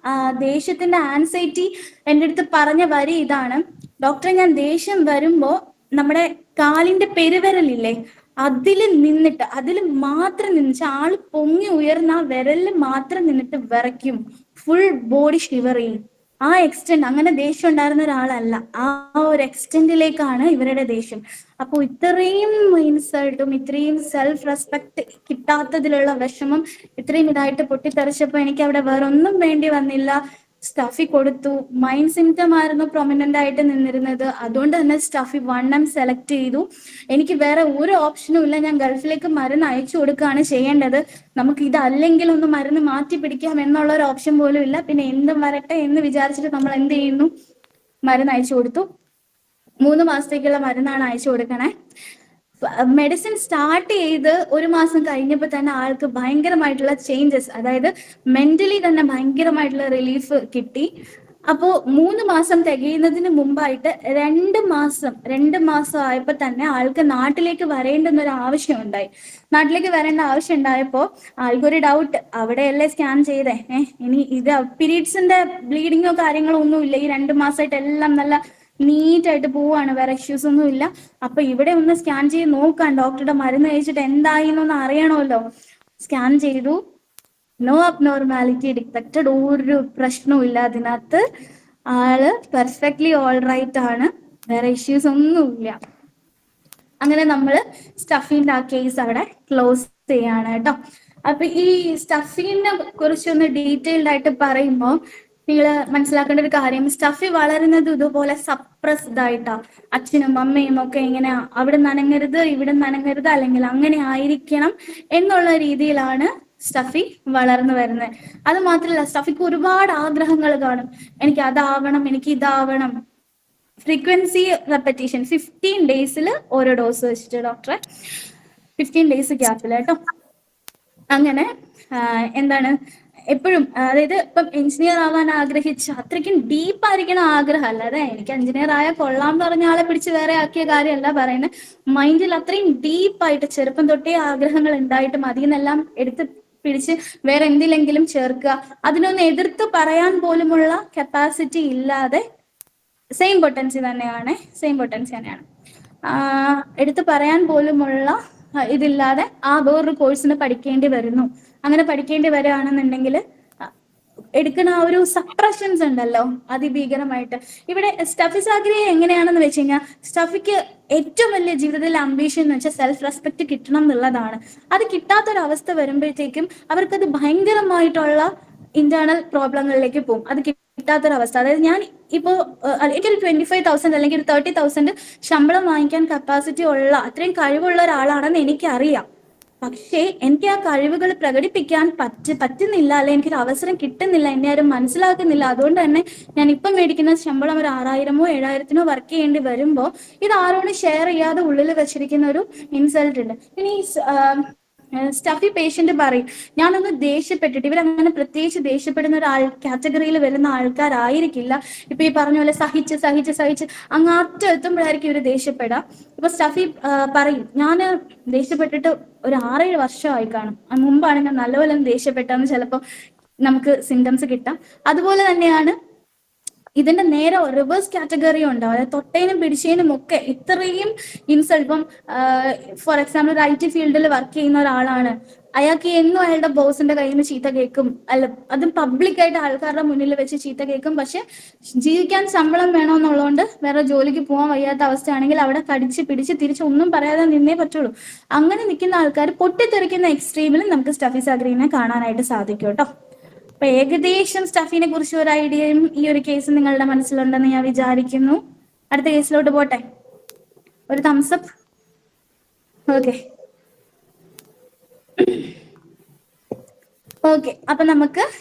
ആ ദേഷ്യത്തിന്റെ ആൻസൈറ്റി എൻ്റെ അടുത്ത് പറഞ്ഞ വരി ഇതാണ്: ഡോക്ടറെ, ഞാൻ ദേഷ്യം വരുമ്പോ നമ്മുടെ കാലിന്റെ പെരുവിരലില്ലേ, അതിൽ മാത്രം നിന്നിട്ട് ആള് പൊങ്ങി ഉയർന്ന ആ വിരലിൽ മാത്രം നിന്നിട്ട് വിറയ്ക്കും, ഫുൾ ബോഡി ഷിവർ ചെയ്യും. ആ എക്സ്റ്റെന്റ്, അങ്ങനെ ദേഷ്യം ഉണ്ടായിരുന്ന ഒരാളല്ല, ആ ഒരു എക്സ്റ്റെന്റിലേക്കാണ് ഇവരുടെ ദേഷ്യം. അപ്പൊ ഇത്രയും ഇൻസൾട്ടും ഇത്രയും സെൽഫ് റെസ്പെക്ട് കിട്ടാത്തതിലുള്ള വിഷമം ഇത്രയും ഇതായിട്ട് പൊട്ടിത്തെറിച്ചപ്പോ എനിക്ക് അവിടെ വേറെ ഒന്നും വേണ്ടി വന്നില്ല. സ്റ്റഫി കൊടുത്തു. മൈൻഡ് സിംറ്റം ആയിരുന്നു പ്രൊമിനന്റ് ആയിട്ട് നിന്നിരുന്നത്. അതുകൊണ്ട് തന്നെ സ്റ്റഫി 1M സെലക്ട് ചെയ്തു. എനിക്ക് വേറെ ഒരു ഓപ്ഷനും ഇല്ല. ഞാൻ ഗൾഫിലേക്ക് മരുന്ന് അയച്ചു കൊടുക്കുകയാണ് ചെയ്യേണ്ടത്. നമുക്ക് ഇതല്ലെങ്കിൽ ഒന്ന് മരുന്ന് മാറ്റി പിടിക്കാം എന്നുള്ള ഒരു ഓപ്ഷൻ പോലും ഇല്ല. പിന്നെ എന്തും വരട്ടെ എന്ന് വിചാരിച്ചിട്ട് നമ്മൾ എന്ത് ചെയ്യുന്നു? മരുന്ന് അയച്ചു കൊടുത്തു. 3 മാസത്തേക്കുള്ള മരുന്നാണ് അയച്ചു കൊടുക്കണേ. മെഡിസിൻ സ്റ്റാർട്ട് ചെയ്ത് 1 മാസം കഴിഞ്ഞപ്പോൾ തന്നെ ആൾക്ക് ഭയങ്കരമായിട്ടുള്ള ചേഞ്ചസ്, അതായത് മെന്റലി തന്നെ ഭയങ്കരമായിട്ടുള്ള റിലീഫ് കിട്ടി. അപ്പോ 3 മാസം തികയുന്നതിന് മുമ്പായിട്ട് 2 മാസം ആയപ്പോ തന്നെ ആൾക്ക് നാട്ടിലേക്ക് വരേണ്ടുന്ന ഒരു ആവശ്യം ഉണ്ടായി. നാട്ടിലേക്ക് വരേണ്ട ആവശ്യം ഉണ്ടായപ്പോ ആൾക്കൊരു ഡൗട്ട്, അവിടെയല്ലേ സ്കാൻ ചെയ്തേ, ഇനി ഇത് പീരീഡ്സിന്റെ ബ്ലീഡിങ്ങോ കാര്യങ്ങളോ ഒന്നും ഇല്ല, ഈ 2 മാസമായിട്ട് എല്ലാം നല്ല നീറ്റായിട്ട് പോവാണ്, വേറെ ഇഷ്യൂസ് ഒന്നും ഇല്ല. അപ്പൊ ഇവിടെ ഒന്ന് സ്കാൻ ചെയ്ത് നോക്കാൻ, ഡോക്ടറുടെ മരുന്ന് കഴിച്ചിട്ട് എന്തായി എന്നൊന്ന് അറിയണമല്ലോ. സ്കാൻ ചെയ്തു, നോ അബ്നോർമാലിറ്റി ഡിറ്റക്റ്റഡ്, ഒരു പ്രശ്നവും ഇല്ല അതിനകത്ത്. ആള് പെർഫെക്റ്റ്ലി ഓൾ റൈറ്റ് ആണ്, വേറെ ഇഷ്യൂസ് ഒന്നുമില്ല. അങ്ങനെ നമ്മള് സ്റ്റഫിന്റെ ആ കേസ് അവിടെ ക്ലോസ് ചെയ്യാണ് കേട്ടോ. അപ്പൊ ഈ സ്റ്റഫിനെ കുറിച്ചൊന്ന് ഡീറ്റെയിൽഡ് ആയിട്ട് പറയുമ്പോൾ നിങ്ങൾ മനസ്സിലാക്കേണ്ട ഒരു കാര്യം, സ്റ്റഫി വളരുന്നത് ഇതുപോലെ സപ്രസ്ഡ് ആയിട്ടാ. അച്ഛനും അമ്മയും ഒക്കെ ഇങ്ങനെ അവിടെ നനങ്ങരുത് ഇവിടെ നനങ്ങരുത്, അല്ലെങ്കിൽ അങ്ങനെ ആയിരിക്കണം എന്നുള്ള രീതിയിലാണ് സ്റ്റഫി വളർന്നു വരുന്നത്. അത് മാത്രമല്ല, സ്റ്റഫിക്ക് ഒരുപാട് ആഗ്രഹങ്ങൾ കാണും, എനിക്ക് അതാവണം, എനിക്ക് ഇതാവണം. ഫ്രീക്വൻസി റെപ്പറ്റീഷൻ 15 ഡേയ്സിൽ ഓരോ ഡോസ് വെച്ചിട്ട് ഡോക്ടറെ 15 ഡേയ്സ് ഗ്യാപ്പിൽ കേട്ടോ. അങ്ങനെ എന്താണ് എപ്പോഴും, അതായത് ഇപ്പം എഞ്ചിനീയർ ആവാൻ ആഗ്രഹിച്ച അത്രയ്ക്കും ഡീപ്പായിരിക്കണം ആഗ്രഹം, അല്ലാതെ എനിക്ക് എഞ്ചിനീയർ ആയാൽ കൊള്ളാം എന്ന് പറഞ്ഞ ആളെ പിടിച്ച് വേറെ ആക്കിയ കാര്യമല്ല പറയുന്നത്. മൈൻഡിൽ അത്രയും ഡീപ്പായിട്ട് ചെറുപ്പം തൊട്ടേ ആഗ്രഹങ്ങൾ ഉണ്ടായിട്ടും അതിൽ നിന്നെല്ലാം എടുത്ത് പിടിച്ച് വേറെ എന്തിലെങ്കിലും ചേർക്കുക, അതിനൊന്ന് എതിർത്ത് പറയാൻ പോലുമുള്ള കപ്പാസിറ്റി ഇല്ലാതെ, സെയിം പൊട്ടൻസി തന്നെയാണ് എടുത്തു പറയാൻ പോലുമുള്ള ഇതില്ലാതെ ആ വേറൊരു കോഴ്സിന് പഠിക്കേണ്ടി വരുന്നു. അങ്ങനെ പഠിക്കേണ്ടി വരികയാണെന്നുണ്ടെങ്കിൽ എടുക്കുന്ന ആ ഒരു സപ്രഷൻസ് ഉണ്ടല്ലോ അതിഭീകരമായിട്ട്. ഇവിടെ സ്റ്റഫി സാഗരിയെ എങ്ങനെയാണെന്ന് വെച്ച് കഴിഞ്ഞാൽ, സ്റ്റഫിക്ക് ഏറ്റവും വലിയ ജീവിതത്തിൽ അംബീഷൻ എന്ന് വെച്ചാൽ സെൽഫ് റെസ്പെക്ട് കിട്ടണം എന്നുള്ളതാണ്. അത് കിട്ടാത്തൊരവസ്ഥ വരുമ്പോഴത്തേക്കും അവർക്കത് ഭയങ്കരമായിട്ടുള്ള ഇന്റേണൽ പ്രോബ്ലങ്ങളിലേക്ക് പോകും. അത് കിട്ടാത്തൊരവസ്ഥ, അതായത് ഞാൻ ഇപ്പോൾ എനിക്കൊരു 25,000 അല്ലെങ്കിൽ ഒരു 30,000 ശമ്പളം വാങ്ങിക്കാൻ കപ്പാസിറ്റി ഉള്ള അത്രയും കഴിവുള്ള ഒരാളാണെന്ന് എനിക്കറിയാം. പക്ഷേ എനിക്ക് ആ കഴിവുകൾ പ്രകടിപ്പിക്കാൻ പറ്റുന്നില്ല, അല്ലെങ്കിൽ എനിക്കൊരു അവസരം കിട്ടുന്നില്ല, എന്നെ ആരും മനസ്സിലാക്കുന്നില്ല. അതുകൊണ്ട് തന്നെ ഞാൻ ഇപ്പം മേടിക്കുന്ന ശമ്പളം ഒരു 6,000-ഓ 7,000-നോ വർക്ക് ചെയ്യേണ്ടി വരുമ്പോൾ ഇത് ആരോടും ഷെയർ ചെയ്യാതെ ഉള്ളിൽ വെച്ചിരിക്കുന്ന ഒരു ഇൻസൾട്ട് ഉണ്ട്. ഇനി സ്റ്റഫി പേഷ്യന്റ് പറയും, ഞാനൊന്ന് ദേഷ്യപ്പെട്ടിട്ട്, ഇവരങ്ങനെ പ്രത്യേകിച്ച് ദേഷ്യപ്പെടുന്ന ഒരു കാറ്റഗറിയിൽ വരുന്ന ആൾക്കാരായിരിക്കില്ല. ഇപ്പൊ ഈ പറഞ്ഞ പോലെ സഹിച്ച് അങ്ങ് അറ്റെത്തുമ്പോഴായിരിക്കും ഇവര് ദേഷ്യപ്പെടാം. ഇപ്പൊ സ്റ്റഫി പറയും, ഞാൻ ദേഷ്യപ്പെട്ടിട്ട് ഒരു 6-7 വർഷമായി കാണും, മുമ്പാണ് ഞാൻ നല്ലപോലെ ദേഷ്യപ്പെട്ടെന്ന് ചിലപ്പോൾ നമുക്ക് സിംറ്റംസ് കിട്ടാം. അതുപോലെ തന്നെയാണ് ഇതിന്റെ നേരെ റിവേഴ്സ് കാറ്റഗറി ഉണ്ടാവും, അതായത് തൊട്ടേനും പിടിച്ചേനും ഒക്കെ ഇത്രയും ഇൻസൾട്ട്. ഇപ്പം ഫോർ എക്സാമ്പിൾ ഒരു IT ഫീൽഡിൽ വർക്ക് ചെയ്യുന്ന ഒരാളാണ്, അയാൾക്ക് എന്നും അയാളുടെ ബോസിന്റെ കയ്യിൽ നിന്ന് ചീത്ത കേൾക്കും, അല്ല അതും പബ്ലിക്കായിട്ട് ആൾക്കാരുടെ മുന്നിൽ വെച്ച് ചീത്ത കേൾക്കും. പക്ഷെ ജീവിക്കാൻ ശമ്പളം വേണമെന്നുള്ളതുകൊണ്ട് വേറെ ജോലിക്ക് പോകാൻ വയ്യാത്ത അവസ്ഥയാണെങ്കിൽ അവിടെ കടിച്ച് പിടിച്ച് തിരിച്ച് ഒന്നും പറയാതെ നിന്നേ പറ്റുള്ളൂ. അങ്ങനെ നിൽക്കുന്ന ആൾക്കാർ പൊട്ടിത്തെറിക്കുന്ന എക്സ്ട്രീമിൽ നമുക്ക് സ്റ്റഫി സാഗറിനെ കാണാനായിട്ട് സാധിക്കും കേട്ടോ. അപ്പൊ ഏകദേശം സ്റ്റഫിനെ കുറിച്ച് ഒരു ഐഡിയയും ഈ ഒരു കേസ് നിങ്ങളുടെ മനസ്സിലുണ്ടെന്ന് ഞാൻ വിചാരിക്കുന്നു. അടുത്ത കേസിലോട്ട് പോട്ടെ, ഒരു തംസപ്പ്. ഓക്കെ, അപ്പൊ നമുക്ക്